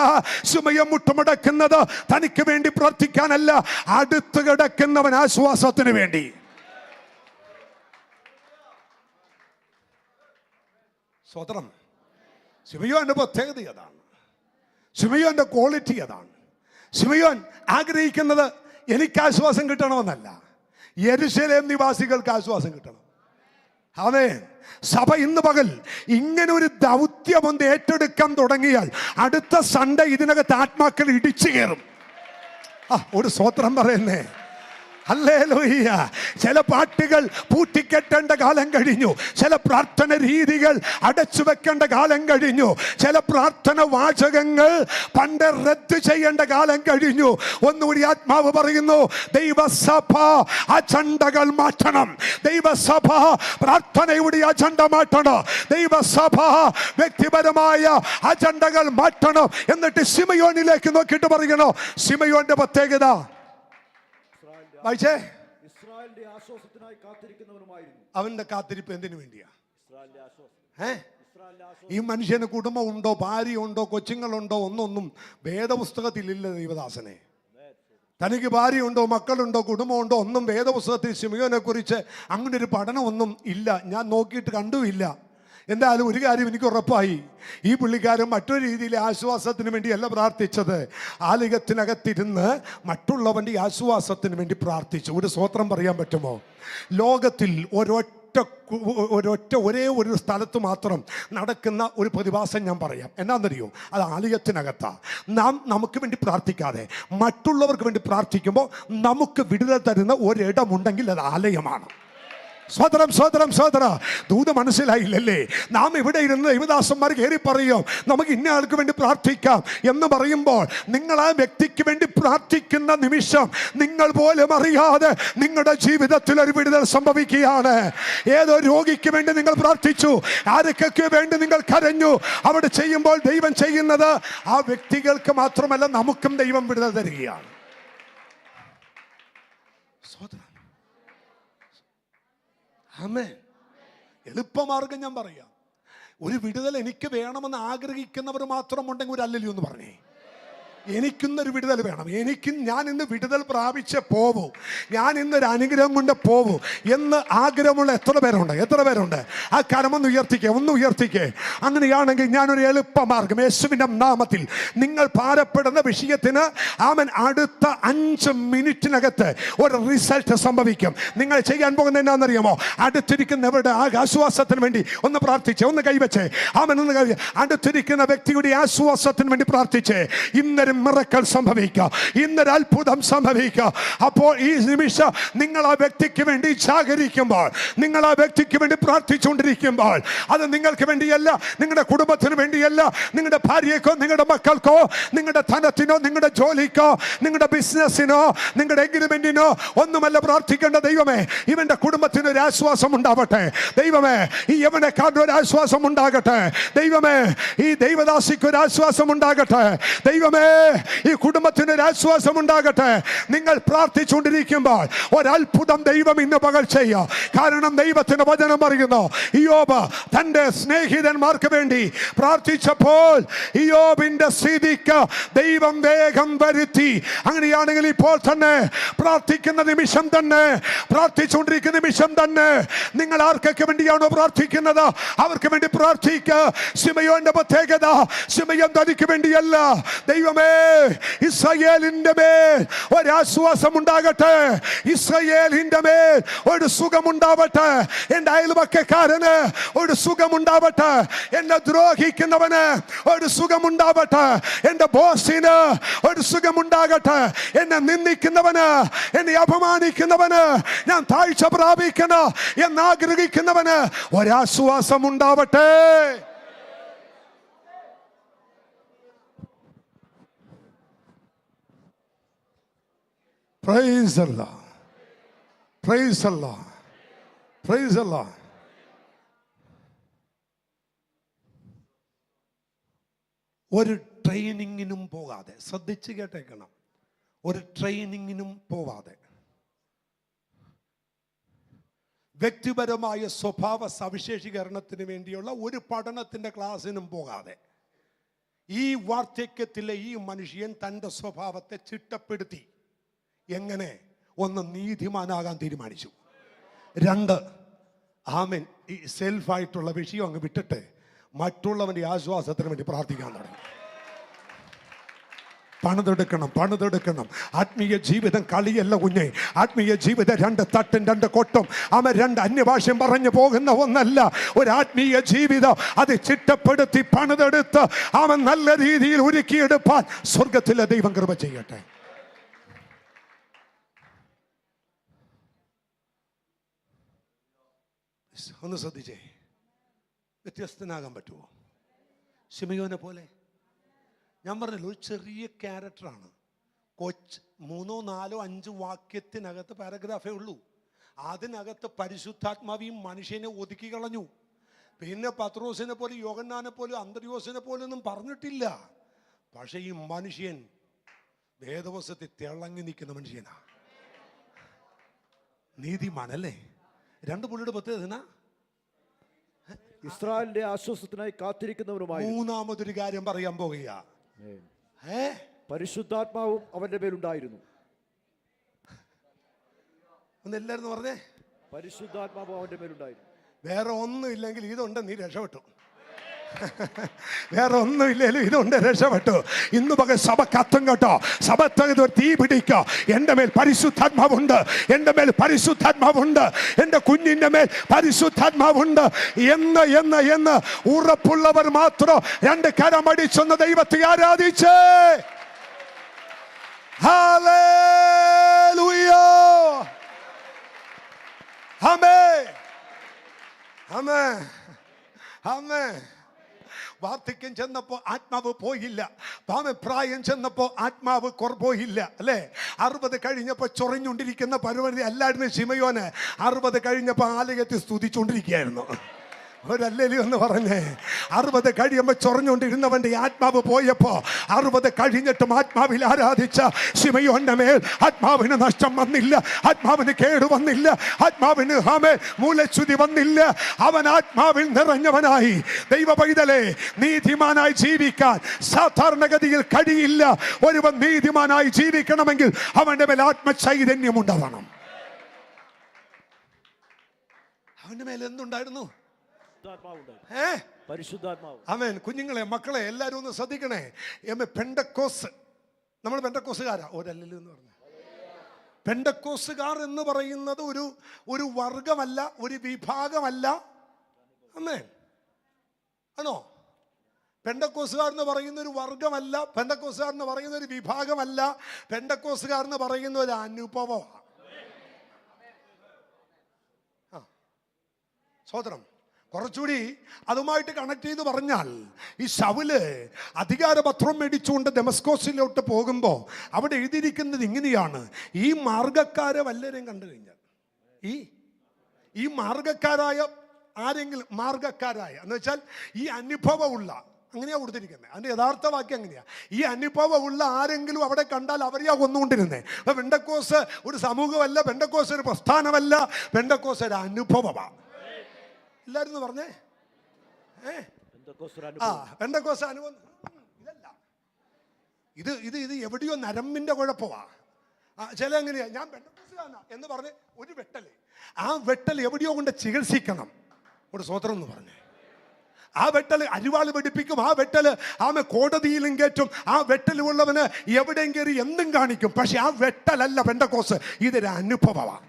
ശിമയോൻ മുട്ടുമടക്കുന്നത് തനിക്ക് വേണ്ടി പ്രാർത്ഥിക്കാനല്ല, അടുത്ത് കിടക്കുന്നവൻ ആശ്വാസത്തിന് വേണ്ടി. സ്വതന്ത്രം. ശിമയോന്റെ പ്രത്യേകത അതാണ്. ശിമയോന്റെ ക്വാളിറ്റി അതാണ്. ശിമയോൻ ആഗ്രഹിക്കുന്നത് എനിക്ക് ആശ്വാസം കിട്ടണമെന്നല്ല, യെരൂശലേം നിവാസികൾക്ക് ആശ്വാസം കിട്ടണം. ആമേൻ. സഭ ഇന്ന് പകൽ ഇങ്ങനെ ഒരു ദൗത്യം ഒന്ന് ഏറ്റെടുക്കാൻ തുടങ്ങിയാൽ അടുത്ത സൺഡേ ഇതിനകത്ത് ആത്മാക്കൾ ഇടിച്ചു കയറും. ഒരു സ്തോത്രം പറയുന്നേ. ഹല്ലേലൂയ. ചില പാട്ടുകൾ പൂട്ടിക്കെട്ടേണ്ട കാലം കഴിഞ്ഞു. ചില പ്രാർത്ഥന രീതികൾ അടച്ചു വെക്കേണ്ട കാലം കഴിഞ്ഞു. ചില പ്രാർത്ഥന വാചകങ്ങൾ പണ്ട് റദ്ദ് ചെയ്യേണ്ട കാലം കഴിഞ്ഞു. ഒന്നുകൂടി ആത്മാവ് പറയുന്നു, ദൈവസഭ അജണ്ടകൾ മാറ്റണം. ദൈവസഭ പ്രാർത്ഥനയുടെ അജണ്ട മാറ്റണം. ദൈവസഭ വ്യക്തിപരമായ അജണ്ടകൾ മാറ്റണം. എന്നിട്ട് ശിമയോനിലേക്ക് നോക്കിയിട്ട് പറയണോ, ശിമയോന്റെ പ്രത്യേകത അവന്റെ കാത്തിരിപ്പ് എന്തിനു വേണ്ടിയാ? ഈ മനുഷ്യന് കുടുംബമുണ്ടോ, ഭാര്യയുണ്ടോ, കൊച്ചുങ്ങളുണ്ടോ, ഒന്നൊന്നും വേദപുസ്തകത്തിലില്ല ദൈവദാസനെ. തനിക്ക് ഭാര്യയുണ്ടോ, മക്കളുണ്ടോ, കുടുംബമുണ്ടോ, ഒന്നും വേദപുസ്തകത്തിൽ ശിമയോനെ കുറിച്ച് അങ്ങനെ ഒരു പഠനമൊന്നും ഇല്ല. ഞാൻ നോക്കിയിട്ട് കണ്ടുമില്ല. എന്തായാലും ഒരു കാര്യം എനിക്ക് ഉറപ്പായി, ഈ പുള്ളിക്കാരൻ മറ്റൊരു രീതിയിൽ ആശ്വാസത്തിന് വേണ്ടിയല്ല പ്രാർത്ഥിച്ചത്. ആലയത്തിനകത്തിരുന്ന് മറ്റുള്ളവൻ്റെ ആശ്വാസത്തിന് വേണ്ടി പ്രാർത്ഥിച്ചു. ഒരു സ്തോത്രം പറയാൻ പറ്റുമോ? ലോകത്തിൽ ഒരേ ഒരു സ്ഥലത്ത് മാത്രം നടക്കുന്ന ഒരു പ്രതിഭാസം ഞാൻ പറയാം. എന്നാന്നറിയോ? അത് ആലയത്തിനകത്താണ്. നാം നമുക്ക് വേണ്ടി പ്രാർത്ഥിക്കാതെ മറ്റുള്ളവർക്ക് വേണ്ടി പ്രാർത്ഥിക്കുമ്പോൾ നമുക്ക് വിടുതൽ തരുന്ന ഒരിടമുണ്ടെങ്കിൽ അത് ആലയമാണ്. സ്വതന്ത്രം സ്വതന്ത്രം സ്വതന്ത്ര ദൂത് മനസ്സിലായില്ലല്ലേ? നാം ഇവിടെ ഇരുന്ന് ദൈവദാസന്മാർ കയറി പറയും നമുക്ക് ഇന്ന ആൾക്ക് വേണ്ടി പ്രാർത്ഥിക്കാം എന്ന് പറയുമ്പോൾ നിങ്ങൾ ആ വ്യക്തിക്ക് വേണ്ടി പ്രാർത്ഥിക്കുന്ന നിമിഷം നിങ്ങൾ പോലും അറിയാതെ നിങ്ങളുടെ ജീവിതത്തിൽ ഒരു വിടുതൽ സംഭവിക്കുകയാണ്. ഏതോ രോഗിക്ക് വേണ്ടി നിങ്ങൾ പ്രാർത്ഥിച്ചു, ആരൊക്കെ വേണ്ടി നിങ്ങൾ കരഞ്ഞു. അവിടെ ചെയ്യുമ്പോൾ ദൈവം ചെയ്യുന്നത് ആ വ്യക്തികൾക്ക് മാത്രമല്ല, നമുക്കും ദൈവം വിടുതൽ തരികയാണ്. ആമേൻ. എളുപ്പമാർഗം ഞാൻ പറയാം. ഒരു വിടുതൽ എനിക്ക് വേണമെന്ന് ആഗ്രഹിക്കുന്നവർ മാത്രം ഉണ്ടെങ്കിൽ ഒരു ഹല്ലേലൂയ എന്ന് പറഞ്ഞേ. എനിക്കിന്നൊരു വിടുതൽ വേണം, ഞാൻ ഇന്ന് വിടുതൽ പ്രാപിച്ച് പോവൂ, ഞാൻ ഇന്നൊരു അനുഗ്രഹം കൊണ്ട് പോവൂ എന്ന് ആഗ്രഹമുള്ള എത്ര പേരുണ്ട്? ആ കരമൊന്ന് ഉയർത്തിക്കേ. അങ്ങനെയാണെങ്കിൽ ഞാനൊരു എളുപ്പമാർഗം യേശുവിൻ്റെ നാമത്തിൽ നിങ്ങൾ ഭാരപ്പെടുന്ന വിഷയത്തിന് ആമൻ അടുത്ത 5 മിനിറ്റിനകത്ത് ഒരു റിസൾട്ട് സംഭവിക്കും. നിങ്ങൾ ചെയ്യാൻ പോകുന്നത് എന്നാണെന്നറിയാമോ? അടുത്തിരിക്കുന്നവരുടെ ആശ്വാസത്തിന് വേണ്ടി ഒന്ന് പ്രാർത്ഥിച്ചേ, ഒന്ന് കൈവച്ചേ. ആമൻ അടുത്തിരിക്കുന്ന വ്യക്തിയുടെ ആശ്വാസത്തിന് വേണ്ടി പ്രാർത്ഥിച്ചേ. ഇന്നൊരു മിറക്കൽ സംഭവിക്കുക, ഇന്നൊരു അത്ഭുതം സംഭവിക്കുക. അപ്പോൾ ഈ നിമിഷം നിങ്ങൾ ആ വ്യക്തിക്ക് വേണ്ടി ജാഗരിക്കുമ്പോൾ, നിങ്ങൾ ആ വ്യക്തിക്ക് വേണ്ടി പ്രാർത്ഥിച്ചുകൊണ്ടിരിക്കുമ്പോൾ, അത് നിങ്ങൾക്ക് വേണ്ടിയല്ല, നിങ്ങളുടെ കുടുംബത്തിന് വേണ്ടിയല്ല, നിങ്ങളുടെ ഭാര്യക്കോ നിങ്ങളുടെ മക്കൾക്കോ നിങ്ങളുടെ ധനത്തിനോ നിങ്ങളുടെ ജോലിക്കോ നിങ്ങളുടെ ബിസിനസ്സിനോ നിങ്ങളുടെ എഗ്രിമെന്റിനോ ഒന്നുമല്ല പ്രാർത്ഥിക്കേണ്ട. ദൈവമേ, ഇവന്റെ കുടുംബത്തിന് ഒരു ആശ്വാസം ഉണ്ടാവട്ടെ. ദൈവമേ, ഈ യവനക്കാരന് ഒരു ആശ്വാസം ഉണ്ടാകട്ടെ. ദൈവമേ, ഈ ദൈവദാസിക്ക് ഒരു ആശ്വാസം ഉണ്ടാകട്ടെ. ദൈവമേ, ഈ കുടുംബത്തിന് ഒരു ആശ്വാസം ഉണ്ടാകട്ടെ. നിങ്ങൾ പ്രാർത്ഥിച്ചുകൊണ്ടിരിക്കുമ്പോൾ ഒരത്ഭുതം ദൈവം ഇന്ന് പകൽ ചെയ്യുക. കാരണം ദൈവത്തിന്റെ വചനം പറയുന്നു, ഇയ്യോബ് തന്റെ സ്നേഹിതന്മാർക്ക് വേണ്ടി പ്രാർത്ഥിച്ചപ്പോൾ ഇയ്യോബിന്റെ സ്ഥിതിക്ക് ദൈവം വേഗം വരുത്തി. അങ്ങനെയാണെങ്കിൽ ഇപ്പോൾ തന്നെ പ്രാർത്ഥിക്കുന്ന നിമിഷം തന്നെ, പ്രാർത്ഥിച്ചുകൊണ്ടിരിക്കുന്ന നിമിഷം തന്നെ നിങ്ങൾ ആർക്കൊക്കെ വേണ്ടിയാണോ പ്രാർത്ഥിക്കുന്നത് അവർക്ക് വേണ്ടി പ്രാർത്ഥിക്കുക. ശിമയോന്റെ പ്രത്യേകത, ശിമയോൻ തനിക്ക് വേണ്ടിയല്ല, ദൈവമേ ഇസ്രായേലിന്റെ മേൽ ഒരാശ്വാസം ഉണ്ടാകട്ടെ, ഇസ്രായേലിന്റെ മേൽ ഒരു സുഖമുണ്ടാവട്ടെ, എന്റെ അയൽവക്കക്കാരന് ഒരു സുഖമുണ്ടാവട്ടെ, എന്നെ ദ്രോഹിക്കുന്നവന് ഒരു സുഖമുണ്ടാവട്ടെ, എന്റെ ബോസിന് ഒരു സുഖമുണ്ടാകട്ടെ, എന്നെ നിന്ദിക്കുന്നവന്, എന്നെ അപമാനിക്കുന്നവന് ഞാൻ താഴ്ച പ്രാപിക്കണം എന്നാഗ്രഹിക്കുന്നവന് ഒരാശ്വാസം ഉണ്ടാവട്ടെ. Praise Allah. Praise Allah. Praise Allah. ഒരു ട്രെയിനിങ്ങിനും പോകാതെ, ശ്രദ്ധിച്ച് കേട്ടേക്കണം, ഒരു ട്രെയിനിങ്ങിനും പോവാതെ, വ്യക്തിപരമായ സ്വഭാവ സവിശേഷീകരണത്തിന് വേണ്ടിയുള്ള ഒരു പഠനത്തിൻ്റെ ക്ലാസ്സിനും പോകാതെ, ഈ വാർദ്ധക്യത്തിലെ ഈ മനുഷ്യൻ തൻ്റെ സ്വഭാവത്തെ ചിട്ടപ്പെടുത്തി. എങ്ങനെ? ഒന്ന്, നീതിമാനാകാൻ തീരുമാനിച്ചു. 2, ആമേൻ, ഈ സെൽഫായിട്ടുള്ള വിഷയം അങ്ങ് വിട്ടിട്ട് മറ്റുള്ളവൻ്റെ ആശ്വാസത്തിന് വേണ്ടി പ്രാർത്ഥിക്കാൻ തുടങ്ങി. പണിതെടുക്കണം. ആത്മീയ ജീവിതം കളിയല്ല കുഞ്ഞെ. ആത്മീയ ജീവിതം 2 തട്ടും 2 കൊട്ടും, അവൻ 2 അന്യഭാഷയും പറഞ്ഞു പോകുന്ന ഒന്നല്ല. ഒരു ആത്മീയ ജീവിതം അത് ചിട്ടപ്പെടുത്തി പണിതെടുത്ത് അവൻ നല്ല രീതിയിൽ ഒരുക്കിയെടുപ്പാൻ സ്വർഗത്തിലെ ദൈവം കൃപ ചെയ്യട്ടെ. ഒന്ന് ശ്രദ്ധിച്ചേ, വ്യത്യസ്തനാകാൻ പറ്റുമോ? ശിമയോനെ പോലെ ഞാൻ പറഞ്ഞല്ലോ, ഒരു ചെറിയ ക്യാരക്ടറാണ്. 3, 4, 5 വാക്യത്തിനകത്ത് പാരഗ്രാഫേ ഉള്ളൂ. അതിനകത്ത് പരിശുദ്ധാത്മാവിയും മനുഷ്യനെ ഒതുക്കി കളഞ്ഞു. പിന്നെ പത്രോസിനെ പോലെ, യോഹന്നാനെ പോലെ, അന്ത്രയോസിനെ പോലെ ഒന്നും പറഞ്ഞിട്ടില്ല. പക്ഷെ ഈ മനുഷ്യൻ വേദവസത്തിൽ തിളങ്ങി നിൽക്കുന്ന മനുഷ്യനാ, നീതിമാനല്ലേ. 2 പുള്ളിയുടെ പ്രത്യേകത ഇസ്രായേലിന്റെ ആശ്വാസത്തിനായി കാത്തിരിക്കുന്നവരുമായി. 3-മതൊരു കാര്യം പറയാൻ പോകുക, പരിശുദ്ധാത്മാവും അവന്റെ മേലുണ്ടായിരുന്നു. എല്ലാവരും പറഞ്ഞേ, പരിശുദ്ധാത്മാവും അവന്റെ മേലുണ്ടായിരുന്നു. വേറെ ഒന്നും ഇല്ലെങ്കിൽ ഇതുണ്ട്, നീ രക്ഷപ്പെട്ടു. വേറെ ഒന്നുമില്ലേലും ഇതുണ്ട്, രക്ഷപ്പെട്ടു. ഇന്ന് പകൽ സഭ കത്തും കേട്ടോ. സഭ തീ പിടിക്കുക. എൻ്റെ മേൽ പരിശുദ്ധാത്മാവുണ്ട്, എൻ്റെ മേൽ പരിശുദ്ധാത്മാവുണ്ട്, എൻ്റെ കുഞ്ഞിൻ്റെ മേൽ പരിശുദ്ധാത്മാവുണ്ട് എന്ന് ഉറപ്പുള്ളവർ മാത്രം 2 കരമടിച്ചൊന്ന് ദൈവത്തെ ആരാധിച്ച് ഹല്ലേലൂയ. ആമേൻ. ആമേ, ആമേ. വാർദ്ധക്യം ചെന്നപ്പോ ആത്മാവ് പോയില്ല. പ്രായം ചെന്നപ്പോ ആത്മാവ് പോയില്ല അല്ലേ? 60 കഴിഞ്ഞപ്പോ ചൊറിഞ്ഞുകൊണ്ടിരിക്കുന്ന പരിപാടി അല്ലായിരുന്നു ശിമയോന്. 60 കഴിഞ്ഞപ്പോ ആലയത്തിൽ സ്തുതിച്ചുകൊണ്ടിരിക്കുകയായിരുന്നു. ഒരല്ലേലും എന്ന് പറഞ്ഞേ. 60 കഴിയുമ്പോൾ ചൊറഞ്ഞുകൊണ്ടിരുന്നവന്റെ ആത്മാവ് പോയപ്പോ 60 കഴിഞ്ഞിട്ടും ആത്മാവിൽ ആരാധിച്ച ശിമയോന്റെ മേൽ ആത്മാവിന് നഷ്ടം വന്നില്ല, ആത്മാവിന് കേട് വന്നില്ല, ആത്മാവിന് മൂലച്യുതി വന്നില്ല. അവൻ ആത്മാവിൽ നിറഞ്ഞവനായി. ദൈവ പൈതലേ, നീതിമാനായി ജീവിക്കാൻ സാധാരണഗതിയിൽ കഴിയില്ല. ഒരുവൻ നീതിമാനായി ജീവിക്കണമെങ്കിൽ അവന്റെ മേൽ ആത്മചൈതന്യം ഉണ്ടാവണം. അവന്റെ മേൽ എന്തുണ്ടായിരുന്നു? പരിശുദ്ധാത്മാവ്. ആമേൻ. കുഞ്ഞുങ്ങളെ, മക്കളെ, എല്ലാവരും ഒന്ന് ശ്രദ്ധിക്കണേ. പെന്തക്കോസ്, നമ്മൾ പെന്തക്കോസുകാരാ. ഒരല്ലല്ലോ എന്ന് പറഞ്ഞു. പെന്തക്കോസുകാർ എന്ന് പറയുന്നത് ഒരു വർഗമല്ല, ഒരു വിഭാഗമല്ല. ആമേൻ. ആണോ? പെന്തക്കോസുകാർ എന്ന് പറയുന്ന ഒരു വർഗമല്ല, പെന്തക്കോസുകാർ എന്ന് പറയുന്ന ഒരു വിഭാഗമല്ല. പെന്തക്കോസുകാർ എന്ന് പറയുന്ന ഒരു അനുഭവമാണ്. സോദരം, കുറച്ചുകൂടി അതുമായിട്ട് കണക്ട് ചെയ്ത് പറഞ്ഞാൽ, ഈ ശൗല് അധികാരപത്രം മേടിച്ചുകൊണ്ട് ദമസ്കോസിലോട്ട് പോകുമ്പോൾ അവിടെ എഴുതിയിരിക്കുന്നത് ഇങ്ങനെയാണ്: ഈ മാർഗക്കാരെ വല്ലവരെയും കണ്ടു കഴിഞ്ഞാൽ, ഈ മാർഗക്കാരായ ആരെങ്കിലും, മാർഗക്കാരായ എന്ന് വെച്ചാൽ ഈ അനുഭവമുള്ള, അങ്ങനെയാ കൊടുത്തിരിക്കുന്നത്. അതിന്റെ യഥാർത്ഥ വാക്യം അങ്ങനെയാ. ഈ അനുഭവമുള്ള ആരെങ്കിലും അവിടെ കണ്ടാൽ അവരെയാ കൊന്നുകൊണ്ടിരുന്നത്. അപ്പൊ പെന്തക്കോസ് ഒരു സമൂഹമല്ല, പെന്തക്കോസ് ഒരു പ്രസ്ഥാനമല്ല, പെന്തക്കോസ് ഒരു അനുഭവമാണ്. എല്ലാരും പറഞ്ഞേ, പെന്തക്കോസ് അനുഭവം ഇതല്ല. ഇത് എവിടെയോ നരമ്പിന്റെ കുഴപ്പമാ. ചില എങ്ങനെയാ, ഞാൻ പെന്തക്കോസുകാരനാ എന്ന് പറഞ്ഞ് ഒരു വെട്ടല്, ആ വെട്ടൽ എവിടെയോ കൊണ്ട് ചികിത്സിക്കണം. ഒരു സ്വതന്ത്രം എന്ന് പറഞ്ഞേ, ആ വെട്ടൽ അരിവാള് പഠിപ്പിക്കും, ആ വെട്ടൽ കോടതിയിലും കയറ്റും, ആ വെട്ടലുള്ളവന് എവിടെയും കയറി എന്തും കാണിക്കും. പക്ഷെ ആ വെട്ടലല്ല പെന്തക്കോസ്, ഇതൊരു അനുഭവമാണ്.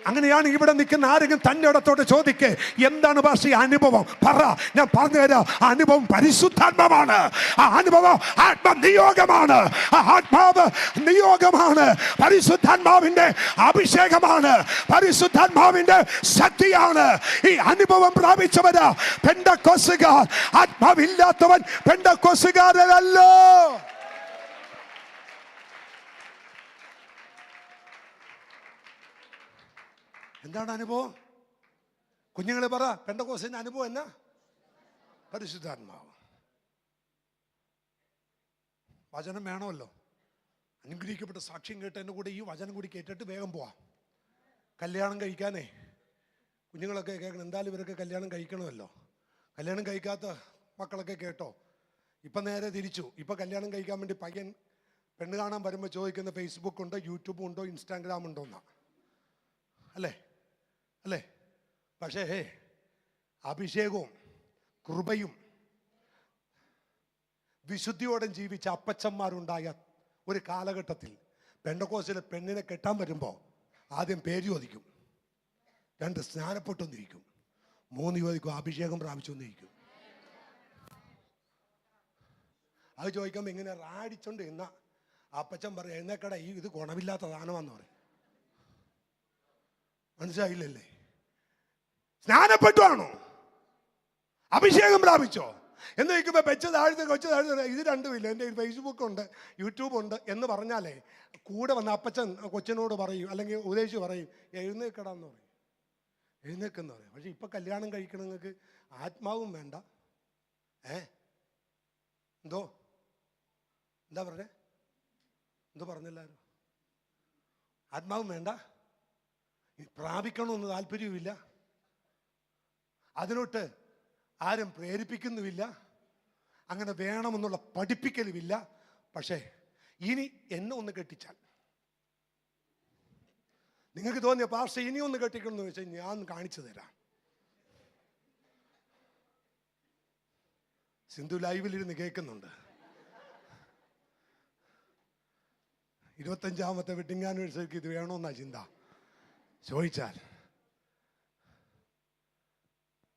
അങ്ങനെയാണ് ഇവിടെ നിൽക്കുന്ന ആരെങ്കിലും തൻ്റെ ഇടത്തോട്ട് ചോദിക്കേ, എന്താണ് ഭാഷ അനുഭവം? പറ, ഞാൻ പറഞ്ഞു തരാം. ആ അനുഭവം പരിശുദ്ധാത്മാവാണ്. ആ അനുഭവം ആത്മനിയോഗമാണ്. ആ ആത്മാവ് നിയോഗമാണ്. പരിശുദ്ധാത്മാവിന്റെ അഭിഷേകമാണ്, പരിശുദ്ധാത്മാവിന്റെ ശക്തിയാണ്. ഈ അനുഭവം പ്രാപിച്ചവരാ പെന്തക്കോസുകാർ. ആത്മാവില്ലാത്തവൻ പെന്തക്കോസുകാരനല്ല. എന്താണ് അനുഭവം? കുഞ്ഞുങ്ങളെ പറ, പെന്തക്കോസിന്റെ അനുഭവം എന്നാ? പരിശുദ്ധാത്മാവ്. വചനം വേണമല്ലോ. അനുഗ്രഹിക്കപ്പെട്ട സാക്ഷ്യം കേട്ടതിൻ്റെ കൂടെ ഈ വചനം കൂടി കേട്ടിട്ട് വേഗം പോവാം. കല്യാണം കഴിക്കാനേ കുഞ്ഞുങ്ങളൊക്കെ കേൾക്കണം. എന്തായാലും ഇവരൊക്കെ കല്യാണം കഴിക്കണമല്ലോ. കല്യാണം കഴിക്കാത്ത മക്കളൊക്കെ കേട്ടോ. ഇപ്പം നേരെ തിരിച്ചു. ഇപ്പം കല്യാണം കഴിക്കാൻ വേണ്ടി പയ്യൻ പെണ്ണ് കാണാൻ വരുമ്പോൾ ചോദിക്കുന്ന ഫേസ്ബുക്ക് ഉണ്ടോ, യൂട്യൂബ് ഉണ്ടോ, ഇൻസ്റ്റാഗ്രാം ഉണ്ടോ എന്നാ. അല്ലേ? പക്ഷേ അഭിഷേകവും കൃപയും വിശുദ്ധിയോടെ ജീവിച്ച അപ്പച്ചന്മാരുണ്ടായ ഒരു കാലഘട്ടത്തിൽ പെന്തക്കോസിലെ പെണ്ണിനെ കെട്ടാൻ വരുമ്പോൾ ആദ്യം പേര് ചോദിക്കും, 2 സ്നാനപ്പെട്ടൊന്നിരിക്കും, 3 ചോദിക്കും അഭിഷേകം പ്രാപിച്ചൊന്നിരിക്കും. അത് ചോദിക്കുമ്പോൾ ഇങ്ങനെ റാടിച്ചോണ്ട് ഇന്ന അപ്പച്ചൻ പറയും, എഴുന്നേക്കട, ഇത് ഗുണമില്ലാത്ത സാധനമാണെന്ന് പറയും. മനസ്സിലായില്ലല്ലേ? സ്നാനപ്പെട്ടുവാണോ, അഭിഷേകം പ്രാപിച്ചോ എന്ന് ചോദിക്കുമ്പോൾ വെച്ച് താഴ്ത്ത് ഇത് രണ്ടുമില്ല, എൻ്റെ ഫേസ്ബുക്ക് ഉണ്ട്, യൂട്യൂബ് ഉണ്ട് എന്ന് പറഞ്ഞാലേ കൂടെ വന്ന അപ്പച്ചൻ കൊച്ചിനോട് പറയും, അല്ലെങ്കിൽ ഉപദേശിച്ച് പറയും, എഴുന്നേക്കടാന്ന് പറയും, എഴുന്നേക്കെന്ന് പറയും. പക്ഷെ ഇപ്പം കല്യാണം കഴിക്കണമെങ്കിൽ ആത്മാവും വേണ്ട. എന്താ പറഞ്ഞേ? എന്തോ പറഞ്ഞില്ലാരും? ആത്മാവും വേണ്ട, പ്രാപിക്കണമെന്ന് താല്പര്യവുമില്ല, അതിനോട്ട് ആരും പ്രേരിപ്പിക്കുന്നുമില്ല, അങ്ങനെ വേണമെന്നുള്ള പഠിപ്പിക്കലുമില്ല. പക്ഷേ ഇനി എന്നെ ഒന്ന് കെട്ടിച്ചാൽ, നിങ്ങൾക്ക് തോന്നിയ പാർശ്വ ഇനി ഒന്ന് കെട്ടിക്കണമെന്ന് വെച്ചാൽ ഞാൻ കാണിച്ചു തരാം. സിന്ധു ലൈവിലിരുന്ന് കേൾക്കുന്നുണ്ട്. 25ാമത്തെ വെഡിങ് ആനിവേഴ്സറിക്ക് ഇത് വേണമെന്നാ ചിന്ത. ചോദിച്ചാൽ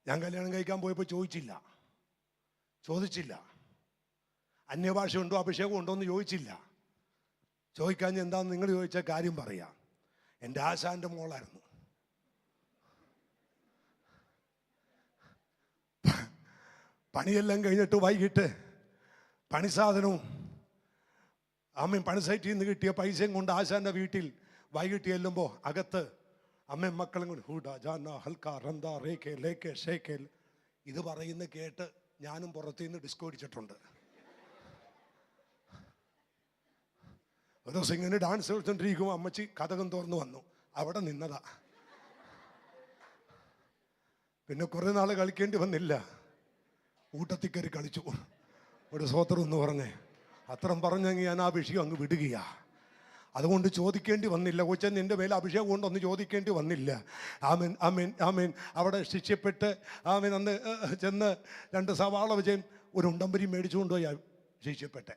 ഞാൻ കല്യാണം കഴിക്കാൻ പോയപ്പോൾ ചോദിച്ചില്ല. അന്യഭാഷ ഉണ്ടോ, അഭിഷേകം ഉണ്ടോ എന്ന് ചോദിച്ചില്ല. ചോദിക്കാൻ എന്താന്ന് നിങ്ങൾ ചോദിച്ച കാര്യം പറയാം. എൻ്റെ ആശാൻ്റെ മോളായിരുന്നു. പണിയെല്ലാം കഴിഞ്ഞിട്ട് വൈകിട്ട് പണി സാധനവും പണി സൈറ്റിൽ നിന്ന് കിട്ടിയ പൈസയും കൊണ്ട് ആശാന്റെ വീട്ടിൽ വൈകിട്ട് ചെല്ലുമ്പോൾ അകത്ത് അമ്മയും മക്കളും കൊണ്ട് ഹൂഡ ജാന ഹൽക്ക റന്ത റേക്കെ ലേക്കെ ഷേക്കെ ഇത് പറയുന്ന കേട്ട് ഞാനും പുറത്തുനിന്ന് ഡിസ്കോ അടിച്ചിട്ടുണ്ട്. ഒരു ദിവസം ഇങ്ങനെ ഡാൻസ് കളിച്ചോണ്ടിരിക്കുമ്പോൾ അമ്മച്ചി കഥകം തുറന്നു വന്നു, അവിടെ നിന്നതാ. പിന്നെ കുറെ നാൾ കളിക്കേണ്ടി വന്നില്ല, ഊട്ടത്തിൽ കയറി കളിച്ചു. ഒരു സ്വോത്രം എന്ന് പറഞ്ഞേ അത്രയും പറഞ്ഞെങ്കിൽ ഞാൻ ആ വിഷയം അങ്ങ് വിടുകയാ. അതുകൊണ്ട് ചോദിക്കേണ്ടി വന്നില്ല, കൊച്ചൻ നിന്റെ മേലെ അഭിഷേകം കൊണ്ടൊന്ന് ചോദിക്കേണ്ടി വന്നില്ല. ആമേൻ ആമേൻ ആമേൻ. അവിടെ ശിക്ഷ്യപ്പെട്ട് അന്ന് ചെന്ന് 2 സവാള വിജയം ഒരു ഉണ്ടമ്പരി മേടിച്ചുകൊണ്ട് പോയി ശിക്ഷ്യപ്പെട്ടെ.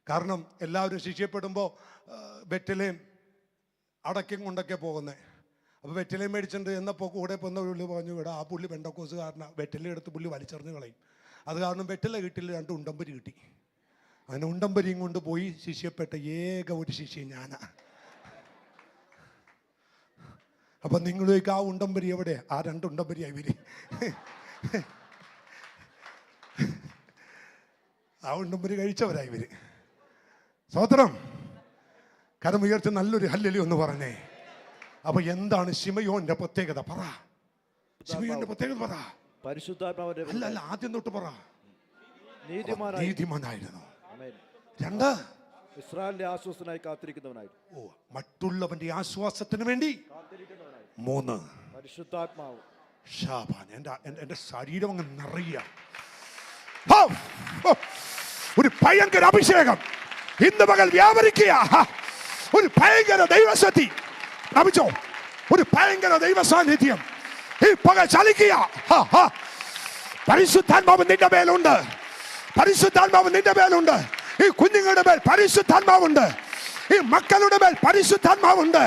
കാരണം എല്ലാവരും ശിക്ഷ്യപ്പെടുമ്പോൾ വെറ്റിലയും അടയ്ക്കും കൊണ്ടൊക്കെ പോകുന്നത്. അപ്പോൾ വെറ്റിലയും മേടിച്ചിട്ടുണ്ട് എന്നപ്പോൾ കൂടെ പോകുന്ന പുള്ളി പറഞ്ഞു, ഇവിടെ ആ പുള്ളി പെന്തക്കോസുകാരനാ, വെറ്റില എടുത്ത് പുള്ളി വലിച്ചെറിഞ്ഞ് കളയും. അത് കാരണം വെറ്റില കിട്ടില്ല, 2 ഉണ്ടമ്പരി കിട്ടി. അങ്ങനെ ഉണ്ടമ്പരിയും കൊണ്ട് പോയി ശിഷ്യപ്പെട്ട ഏക ഒരു ശിഷ്യ ഞാനാ. അപ്പം നിങ്ങളേക്ക് ആ ഉണ്ടമ്പരി എവിടെ? ആ 2 ഉണ്ടമ്പരിയായി ഇവര്. ആ ഉണ്ടമ്പരി കഴിച്ചവരായി ഇവര്. സ്വതന്ത്രം കരം ഉയർത്തി നല്ലൊരു ഹല്ലേലൂയ ഒന്ന് പറഞ്ഞേ. അപ്പൊ എന്താണ് ശിമയോന്റെ പ്രത്യേകത? പറ, ശിമയോന്റെ പ്രത്യേകത പറ. പരിശുദ്ധാത്മാവിന്റെ അല്ല ആദ്യം തൊട്ട് പറ. നീതിമാനായിരുന്നു. 2 ഇസ്രായേലിന്റെ ആശ്വാസത്തിനായി കാത്തിരിക്കുന്നവനായിരുന്നു. മറ്റുള്ളവന്റെ ആശ്വാസത്തിന് വേണ്ടി 3 പരിശുദ്ധാത്മാവ്. എന്റെ ശരീരം അങ്ങ് നിറയ ഒരു ഭയങ്കര അഭിഷേകം ഇന്ന് പകൽ വ്യാപരിക്കുക. ഒരു ഭയങ്കര ദൈവശക്തി ലഭിച്ചോ? ഒരു ഭയങ്കര ദൈവ സാന്നിധ്യം ഈ പകൽ ചലിക്കുക. പരിശുദ്ധാത്മാവ് നിന്റെ മേലുണ്ട്. പരിശുദ്ധാത്മാവ് നിന്റെ മേലുണ്ട്. ഈ കുഞ്ഞുങ്ങളുടെ മേൽ പരിശുദ്ധാത്മാവുണ്ട്. ഈ മക്കളുടെ മേൽ പരിശുദ്ധാത്മാവുണ്ട്.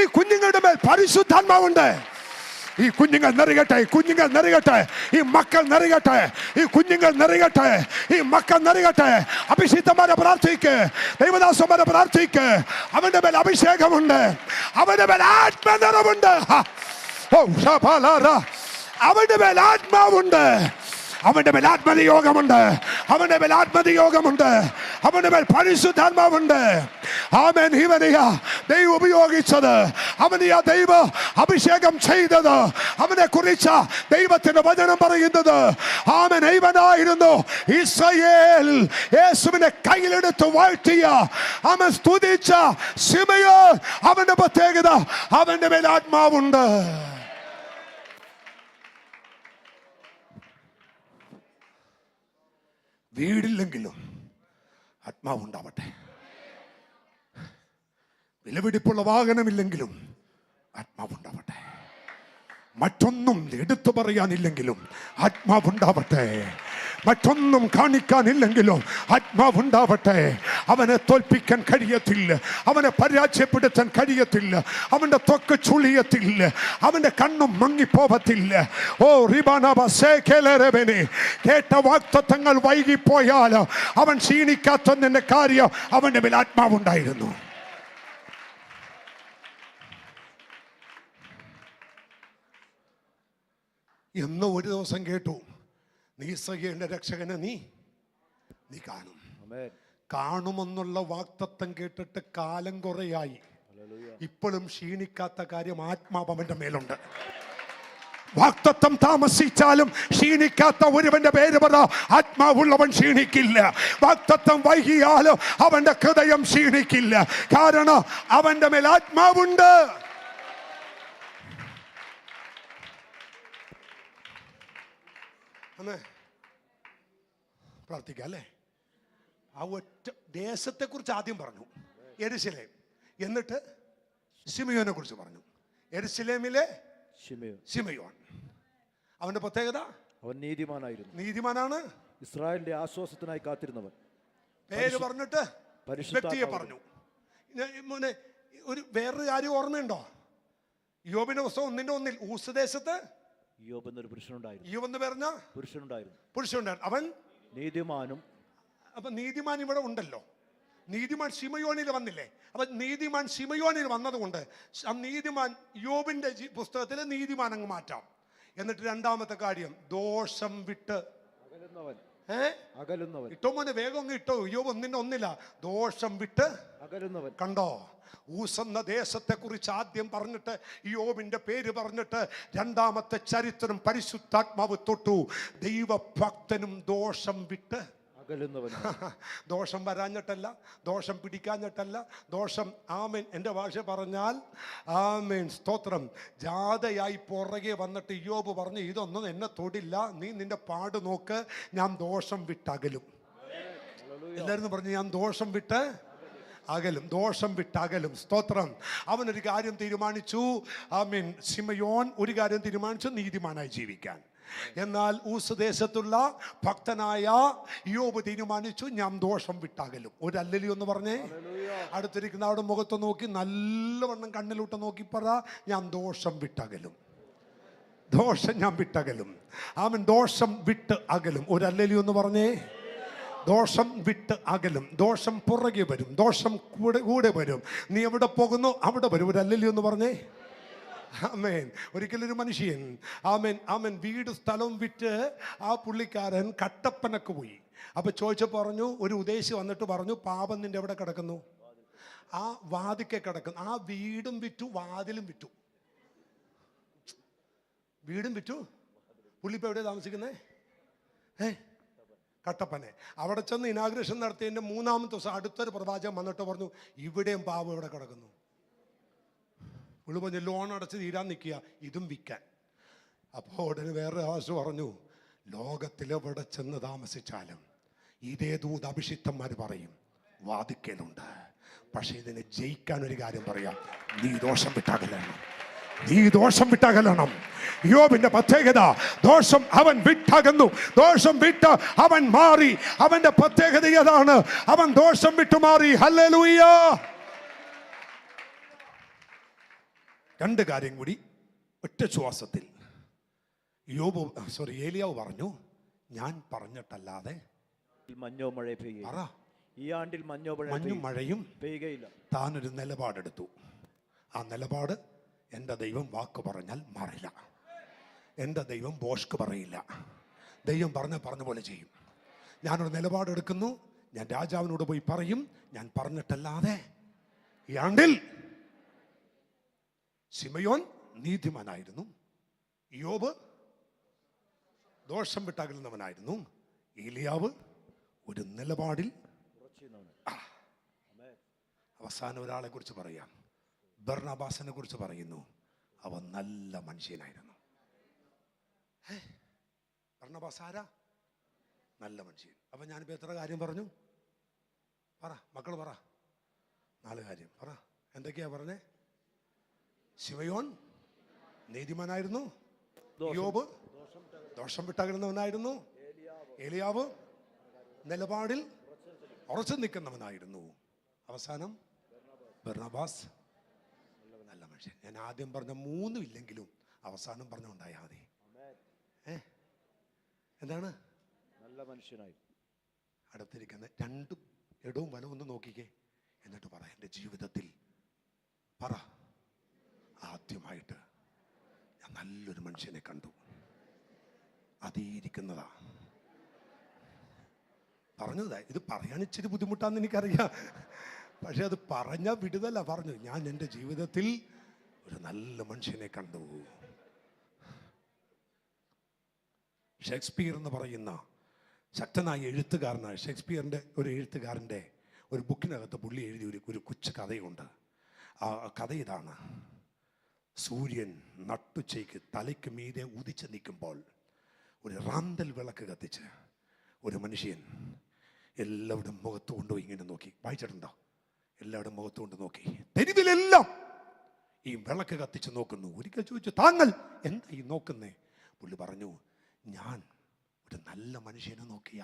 ഈ കുഞ്ഞുങ്ങളുടെ മേൽ പരിശുദ്ധാത്മാവുണ്ട്. ഈ കുഞ്ഞുങ്ങൾ നിറയട്ടെ, കുഞ്ഞുങ്ങൾ നിറയട്ടെ, ഈ മക്കൾ നിറയട്ടെ, ഈ കുഞ്ഞുങ്ങൾ നിറയട്ടെ, ഈ മക്കൾ നിറയട്ടെ. അഭിഷിക്തന്മാരെ പ്രാർത്ഥിക്ക്, ദൈവദാസന്മാരെ പ്രാർത്ഥിക്ക്. അവന്റെ മേൽ അഭിഷേകമുണ്ട്, അവന്റെ മേൽ ആത്മനിറവുണ്ട്. അവന്റെ മേൽ ആത്മാവുണ്ട്, അവന്റെ മേൽ ആത്മനിയോഗമുണ്ട്, അവന്റെ മേൽ ആത്മനിയോഗമുണ്ട്, അവന്റെ മേൽ പരിശുദ്ധാത്മാവുണ്ട്. ആമേൻ. ഇവനെയാ ദൈവം ഉപയോഗിച്ചത്, അവനെയാ ദൈവ അഭിഷേകം ചെയ്തത്, അവനെ കുറിച്ച് ദൈവത്തിന്റെ വചനം പറയുന്നത്. ആമേൻ. ഇവനായിരുന്നു ഇസ്രായേൽ യേശുവിനെ കയ്യിലെടുത്ത് വാഴ്ത്തിയ, അവൻ സ്തുതിച്ച ശിമയോൻ. അവന്റെ പ്രത്യേകത, അവന്റെ മേൽ ആത്മാവുണ്ട്. വീടില്ലെങ്കിലും ആത്മാവുണ്ടാവട്ടെ. വിലപിടിപ്പുള്ള വാഹനമില്ലെങ്കിലും ആത്മാവുണ്ടാവട്ടെ. മറ്റൊന്നും എടുത്തു പറയാനില്ലെങ്കിലും ആത്മാവുണ്ടാവട്ടെ. മറ്റൊന്നും കാണിക്കാനില്ലെങ്കിലും ആത്മാവുണ്ടാവട്ടെ. അവനെ തോൽപ്പിക്കാൻ കഴിയത്തില്ല, അവനെ പരാജയപ്പെടുത്താൻ കഴിയത്തില്ല, അവന്റെ ത്വക്ക് ചുളിയത്തില്ല, അവന്റെ കണ്ണും മങ്ങിപ്പോവത്തില്ല. ഓ റിബാനബസേകേലരബനെ, കേട്ട വാഗ്ദത്തങ്ങൾ വൈകിപ്പോയാൽ അവൻ ക്ഷീണിക്കാത്തതിന്റെ കാര്യം അവന്റെ മേൽ ആത്മാവുണ്ടായിരുന്നു. എന്ന് ഒരു ദിവസം കേട്ടു, നീ ഇസ്രായേലിന്റെ രക്ഷകനെ നീ കാണും. കാണുമെന്നുള്ള വാഗ്ദത്തം കേട്ടിട്ട് കാലം കുറയായി. ഇപ്പോഴും ക്ഷീണിക്കാത്ത കാര്യം ആത്മാവ് അവന്റെ മേലുണ്ട്. വാഗ്ദത്തം താമസിച്ചാലും ക്ഷീണിക്കാത്ത ഒരുവന്റെ പേര് പറ. ആത്മാവുള്ളവൻ ക്ഷീണിക്കില്ല. വാഗ്ദത്തം വൈകിയാലും അവന്റെ ഹൃദയം ക്ഷീണിക്കില്ല. കാരണം അവന്റെ മേൽ ആത്മാവുണ്ട്. പ്രാർത്ഥിക്കാം അല്ലേ? ആ ഒറ്റ ദേശത്തെ കുറിച്ച് ആദ്യം പറഞ്ഞു, യെരുശലേം. എന്നിട്ട് ശിമയോനെ കുറിച്ച് പറഞ്ഞു. യെരുശലേമിലെ ശിമയോൻ, അവന്റെ പ്രത്യേകത, അവൻ നീതിമാനായിരുന്നു. നീതിമാനാണ്, ഇസ്രായേലിന്റെ ആശ്വാസത്തിനായി കാത്തിരുന്നവൻ. പേര് പറഞ്ഞിട്ട് വ്യക്തിയെ പറഞ്ഞു. ഒരു വേറൊരു കാര്യം ഓർമ്മയുണ്ടോ? യോബിന്റെ പുസ്തകം 1:1 ഊസ് ദേശത്ത് യോബ് എന്നൊരു പുരുഷനുണ്ടായിരുന്നു. യോബ് എന്ന് പറഞ്ഞ പുരുഷനുണ്ടായിരുന്നു. അവൻ നീതിമാനും. അപ്പൊ നീതിമാൻ ഇവിടെ ഉണ്ടല്ലോ. നീതിമാൻ ശിമയോനിൽ വന്നില്ലേ? അപ്പൊ നീതിമാൻ ശിമയോനിൽ വന്നതുകൊണ്ട് ആ നീതിമാൻ യോബിന്റെ പുസ്തകത്തിൽ നീതിമാൻ അങ്ങ് മാറ്റാം. എന്നിട്ട് രണ്ടാമത്തെ കാര്യം, ദോഷം വിട്ട് അകലുന്നവൻ. ഇട്ടോ മോനെ, വേഗം അങ്ങ് ഇട്ടോ. യോബ് ഒന്നില്ല. ദോഷം വിട്ട് അകലുന്നവൻ. കണ്ടോ? ഊസെന്ന ദേശത്തെ കുറിച്ച് ആദ്യം പറഞ്ഞിട്ട് യോബിന്റെ പേര് പറഞ്ഞിട്ട് രണ്ടാമത്തെ ചരിത്രം പരിശുദ്ധാത്മാവ് തൊട്ടു. ദൈവഭക്തനും ദോഷം വിട്ട് അകലുന്നവൻ. ദോഷം വരാഞ്ഞിട്ടല്ല, ദോഷം പിടിക്കാഞ്ഞിട്ടല്ല, ദോഷം ആമേൻ എൻ്റെ ഭാഷ പറഞ്ഞാൽ ആമേൻ സ്തോത്രം, ജാഥയായി പുറകെ വന്നിട്ട് യോബ് പറഞ്ഞു, ഇതൊന്നും എന്നെ തൊടില്ല, നീ നിന്റെ പാട് നോക്ക്, ഞാൻ ദോഷം വിട്ടകലും. എല്ലാവരും പറഞ്ഞു, ഞാൻ ദോഷം വിട്ട് അകലും, ദോഷം വിട്ടകലും. സ്തോത്രം. അവനൊരു കാര്യം തീരുമാനിച്ചു. ആമേൻ. ശിമയോൻ ഒരു കാര്യം തീരുമാനിച്ചു, നീതിമാനായി ജീവിക്കാൻ. എന്നാൽ ഊസ് ദേശത്തുള്ള ഭക്തനായ യോബ് തീരുമാനിച്ചു, ഞാൻ ദോഷം വിട്ടകലും. ഒരു അല്ലലി ഒന്ന് പറഞ്ഞേ. അടുത്തിരിക്കുന്ന അവിടെ മുഖത്ത് നോക്കി നല്ലവണ്ണം കണ്ണിലൂട്ട് നോക്കി പറ, ഞാൻ ദോഷം വിട്ടകലും. ദോഷം ഞാൻ വിട്ടകലും. ആമൻ. ദോഷം വിട്ട് അകലും. ഒരു അല്ലലി ഒന്ന് പറഞ്ഞേ. ദോഷം വിട്ട് അകലും. ദോഷം പുറകെ വരും, ദോഷം കൂടെ വരും. നീ എവിടെ പോകുന്നു അവിടെ വരും. ഒരു അല്ലലി ഒന്ന് പറഞ്ഞേ. ആമേൻ. ഒരിക്കലൊരു മനുഷ്യൻ ആമേൻ വീട് സ്ഥലവും വിറ്റ് ആ പുള്ളിക്കാരൻ കട്ടപ്പനക്ക് പോയി. അപ്പൊ ചോദിച്ചപ്പോൾ പറഞ്ഞു, ഒരു ഉദ്ദേശി വന്നിട്ട് പറഞ്ഞു, പാപം നിന്റെ എവിടെ കിടക്കുന്നു? ആ വാതിക്കെ കിടക്കുന്നു. ആ വീടും വിറ്റു, വാതിലും വിറ്റു. വീടും വിറ്റു. പുള്ളി ഇപ്പൊ എവിടെ താമസിക്കുന്നേ? കട്ടപ്പനെ. അവിടെ ചെന്ന് ഇനാഗ്രേഷൻ നടത്തിയതിന്റെ 3-ാമത്തെ ദിവസം അടുത്തൊരു പ്രവാചകൻ വന്നിട്ട് പറഞ്ഞു, ഇവിടെയും പാവം ഇവിടെ കിടക്കുന്നു. പുള്ളി പറഞ്ഞു, ലോൺ അടച്ച് തീരാൻ നിൽക്കുക, ഇതും വിൽക്കാൻ. അപ്പോൾ ഉടനെ വേറെ ആവശ്യം പറഞ്ഞു, ലോകത്തിലെവിടെ ചെന്ന് താമസിച്ചാലും ഇതേ ദൂത് അഭിഷിക്തന്മാർ പറയും, വാതിക്കലുണ്ട്. പക്ഷെ ഇതിനെ ജയിക്കാൻ ഒരു കാര്യം പറയാം, നീ ദോഷം വിട്ടകലണം. നീ ദോഷം വിട്ടകലണം. യോബിന്റെ പ്രത്യേകത, ദോഷം അവൻ വിട്ടകന്നു. ദോഷം വിട്ട് അവൻ മാറി. അവന്റെ പ്രത്യേകത ഏതാണ്? അവൻ ദോഷം വിട്ടു മാറി. ഹല്ലേലൂയ. രണ്ട് കാര്യം കൂടി ഒറ്റ ശ്വാസത്തിൽ ഏലിയാവ് പറഞ്ഞു, ഞാൻ പറഞ്ഞിട്ടല്ലാതെ മഞ്ഞോ മഴ പെയ്യുക. ഈ ആണ്ടിൽ മഞ്ഞും മഴയും പെയ്യുകയില്ല. താനൊരു നിലപാടെടുത്തു. ആ നിലപാട്, എൻ്റെ ദൈവം വാക്ക് പറഞ്ഞാൽ മാറില്ല. എൻ്റെ ദൈവം ബോഷ്ക്ക് പറയില്ല. ദൈവം പറഞ്ഞ പോലെ ചെയ്യും. ഞാനൊരു നിലപാടെടുക്കുന്നു. ഞാൻ രാജാവിനോട് പോയി പറയും, ഞാൻ പറഞ്ഞിട്ടല്ലാതെ. ഈ ആണ്ടിൽ ശിമയോൻ നീതിമാനായിരുന്നു, യോബ് ദോഷം വിട്ടകലുന്നവനായിരുന്നു, ഏലിയാവ് ഒരു നിലപാടിൽ. അവസാനം ഒരാളെ കുറിച്ച് പറയാം, ബർണബാസിനെ കുറിച്ച് പറയുന്നു. അവൻ നല്ല മനുഷ്യനായിരുന്നു. ബർണബാസ് ആരാ? നല്ല മനുഷ്യൻ. അപ്പൊ ഞാനിപ്പോ എത്ര കാര്യം പറഞ്ഞു? പറ മക്കൾ, പറ. 4 കാര്യം പറ. എന്തൊക്കെയാ പറഞ്ഞേ? ശിമയോൻ നീതിമാനായിരുന്നു, യോബ് ദോഷം വിട്ടകലുന്നവനായിരുന്നു, ഏലിയാവ് നിലപാടിൽ ഉറച്ചു നിൽക്കുന്നവനായിരുന്നു. അവസാനം ബർണബാസ് നല്ല മനുഷ്യൻ. ഞാൻ ആദ്യം പറഞ്ഞ 3 ഇല്ലെങ്കിലും അവസാനം പറഞ്ഞുണ്ടായാൽ മതി. എന്താണ്? നല്ല മനുഷ്യനായി. അടുത്തിരിക്കുന്ന 2 ഇടവും വലവും ഒന്ന് നോക്കിക്കേ. എന്നിട്ട് പറ, എൻ്റെ ജീവിതത്തിൽ പറ, ആദ്യമായിട്ട് ഞാൻ നല്ലൊരു മനുഷ്യനെ കണ്ടു. അതീരിക്കുന്നതാ പറഞ്ഞതാ. ഇത് പറയാൻ ഇച്ചിരി ബുദ്ധിമുട്ടാന്ന് എനിക്കറിയാം. പക്ഷെ അത് പറഞ്ഞ വിടുതല പറഞ്ഞു. ഞാൻ എൻ്റെ ജീവിതത്തിൽ ഒരു നല്ല മനുഷ്യനെ കണ്ടു. ഷേക്സ്പിയർ എന്ന് പറയുന്ന ശക്തനായ എഴുത്തുകാരനാണ്. ഷേക്സ്പിയറിൻ്റെ ഒരു എഴുത്തുകാരൻ്റെ ഒരു ബുക്കിനകത്ത് പുള്ളി എഴുതിയ ഒരു കൊച്ചു കഥയുണ്ട്. ആ കഥ ഇതാണ്. സൂര്യൻ നട്ടുച്ചയ്ക്ക് തലയ്ക്ക് മീതെ ഉദിച്ച് നിൽക്കുമ്പോൾ ഒരു റാന്തൽ വിളക്ക് കത്തിച്ച് ഒരു മനുഷ്യൻ എല്ലാവരും മുഖത്ത് കൊണ്ടുപോയി ഇങ്ങനെ നോക്കി. വായിച്ചിട്ടുണ്ടോ? എല്ലാവരും മുഖത്ത് കൊണ്ട് നോക്കി. തെരുവിലെല്ലാം ഈ വിളക്ക് കത്തിച്ച് നോക്കുന്നു. ഒരിക്കൽ ചോദിച്ചു, താങ്കൾ എന്താ ഈ നോക്കുന്നേ? പുള്ളി പറഞ്ഞു, ഞാൻ ഒരു നല്ല മനുഷ്യനെ നോക്കി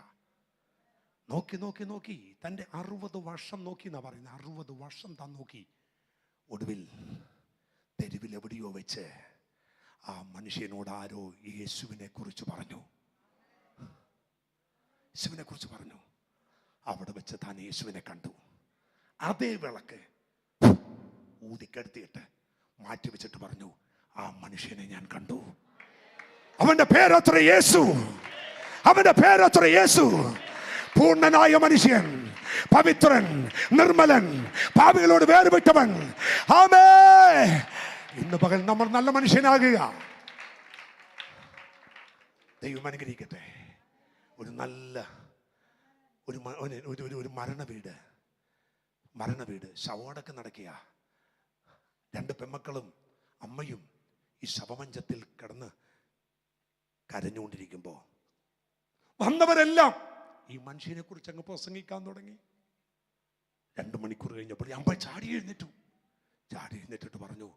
തൻ്റെ 60 വർഷം നോക്കി എന്നാ പറയുന്നത്. 60 വർഷം താൻ നോക്കി. ഒടുവിൽ തെരുവിൽ എവിടെയോ വെച്ച് ആ മനുഷ്യനോട് ആരോ യേശുവിനെ കുറിച്ച് പറഞ്ഞു. അവിടെ വെച്ച് താൻ യേശുവിനെ കണ്ടു. അതേ വിളക്ക് ഊതിക്കെടുത്തിയിട്ട് മാറ്റി വെച്ചിട്ട് പറഞ്ഞു, ആ മനുഷ്യനെ ഞാൻ കണ്ടു. അവന്റെ പേരത്ര യേശു. അവന്റെ പേരത്ര യേശു. പൂർണ്ണനായ മനുഷ്യൻ, പവിത്രൻ, നിർമ്മലൻ, പാപികളോട് വേർപെട്ടവൻ. ആമേ. ഇന്ന് പകൽ നമ്മൾ നല്ല മനുഷ്യനാകുക. ദൈവം അനുഗ്രഹിക്കട്ടെ. ഒരു നല്ല ഒരു മരണവീട് ശവമടക്കം നടക്കുക. 2 പെമ്മക്കളും അമ്മയും ഈ ശവമഞ്ചത്തിൽ കിടന്ന് കരഞ്ഞുകൊണ്ടിരിക്കുമ്പോ വന്നവരെല്ലാം ഈ മനുഷ്യനെ കുറിച്ച് അങ്ങ് പ്രസംഗിക്കാൻ തുടങ്ങി. 2 മണിക്കൂർ കഴിഞ്ഞപ്പോൾ അമ്മ ചാടി എഴുന്നേറ്റിട്ട് പറഞ്ഞു,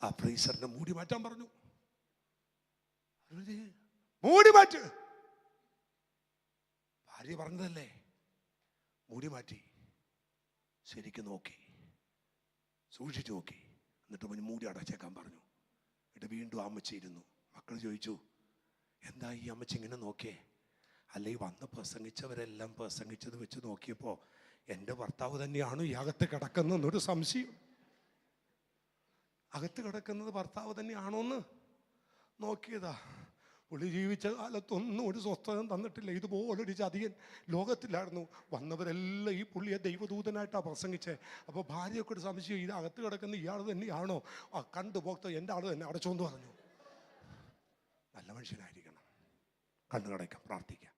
ആ ഫ്രീസറിനെ മൂടി മാറ്റാൻ പറഞ്ഞു. മൂടി മാറ്റ്. ഭാര്യ പറഞ്ഞതല്ലേ, മൂടി മാറ്റി. ശരിക്കും നോക്കി, സൂക്ഷിച്ചു നോക്കി. എന്നിട്ട് മൂടി അടച്ചേക്കാൻ പറഞ്ഞു. എന്നിട്ട് വീണ്ടും അമ്മച്ചി ഇരുന്നു. മക്കൾ ചോദിച്ചു, എന്താ ഈ അമ്മച്ചി ഇങ്ങനെ നോക്കിയേ? അല്ലെ, വന്ന് പ്രസംഗിച്ചവരെല്ലാം പ്രസംഗിച്ചത് വെച്ച് നോക്കിയപ്പോ എൻ്റെ ഭർത്താവ് തന്നെയാണ് ഈ അകത്ത് കിടക്കുന്നതെന്നൊരു സംശയം. അകത്ത് കിടക്കുന്നത് ഭർത്താവ് തന്നെയാണോന്ന് നോക്കിയതാ. പുള്ളി ജീവിച്ച കാലത്തൊന്നും ഒരു സ്വസ്ഥത തന്നിട്ടില്ല. ഇതുപോലൊരു ചതിയൻ ലോകത്തിലായിരുന്നു. വന്നവരെല്ലാം ഈ പുള്ളിയെ ദൈവദൂതനായിട്ടാണ് പ്രസംഗിച്ചത്. അപ്പോൾ ഭാര്യയൊക്കെ ഒരു സംശയം, ഇത് അകത്ത് കിടക്കുന്ന ഇയാൾ തന്നെയാണോ? കണ്ടു പോക്ത എൻ്റെ ആൾ തന്നെ അടച്ചോന്ന് പറഞ്ഞു. നല്ല മനുഷ്യനായിരിക്കണം. കണ്ണുകടയ്ക്കാം, പ്രാർത്ഥിക്കാം.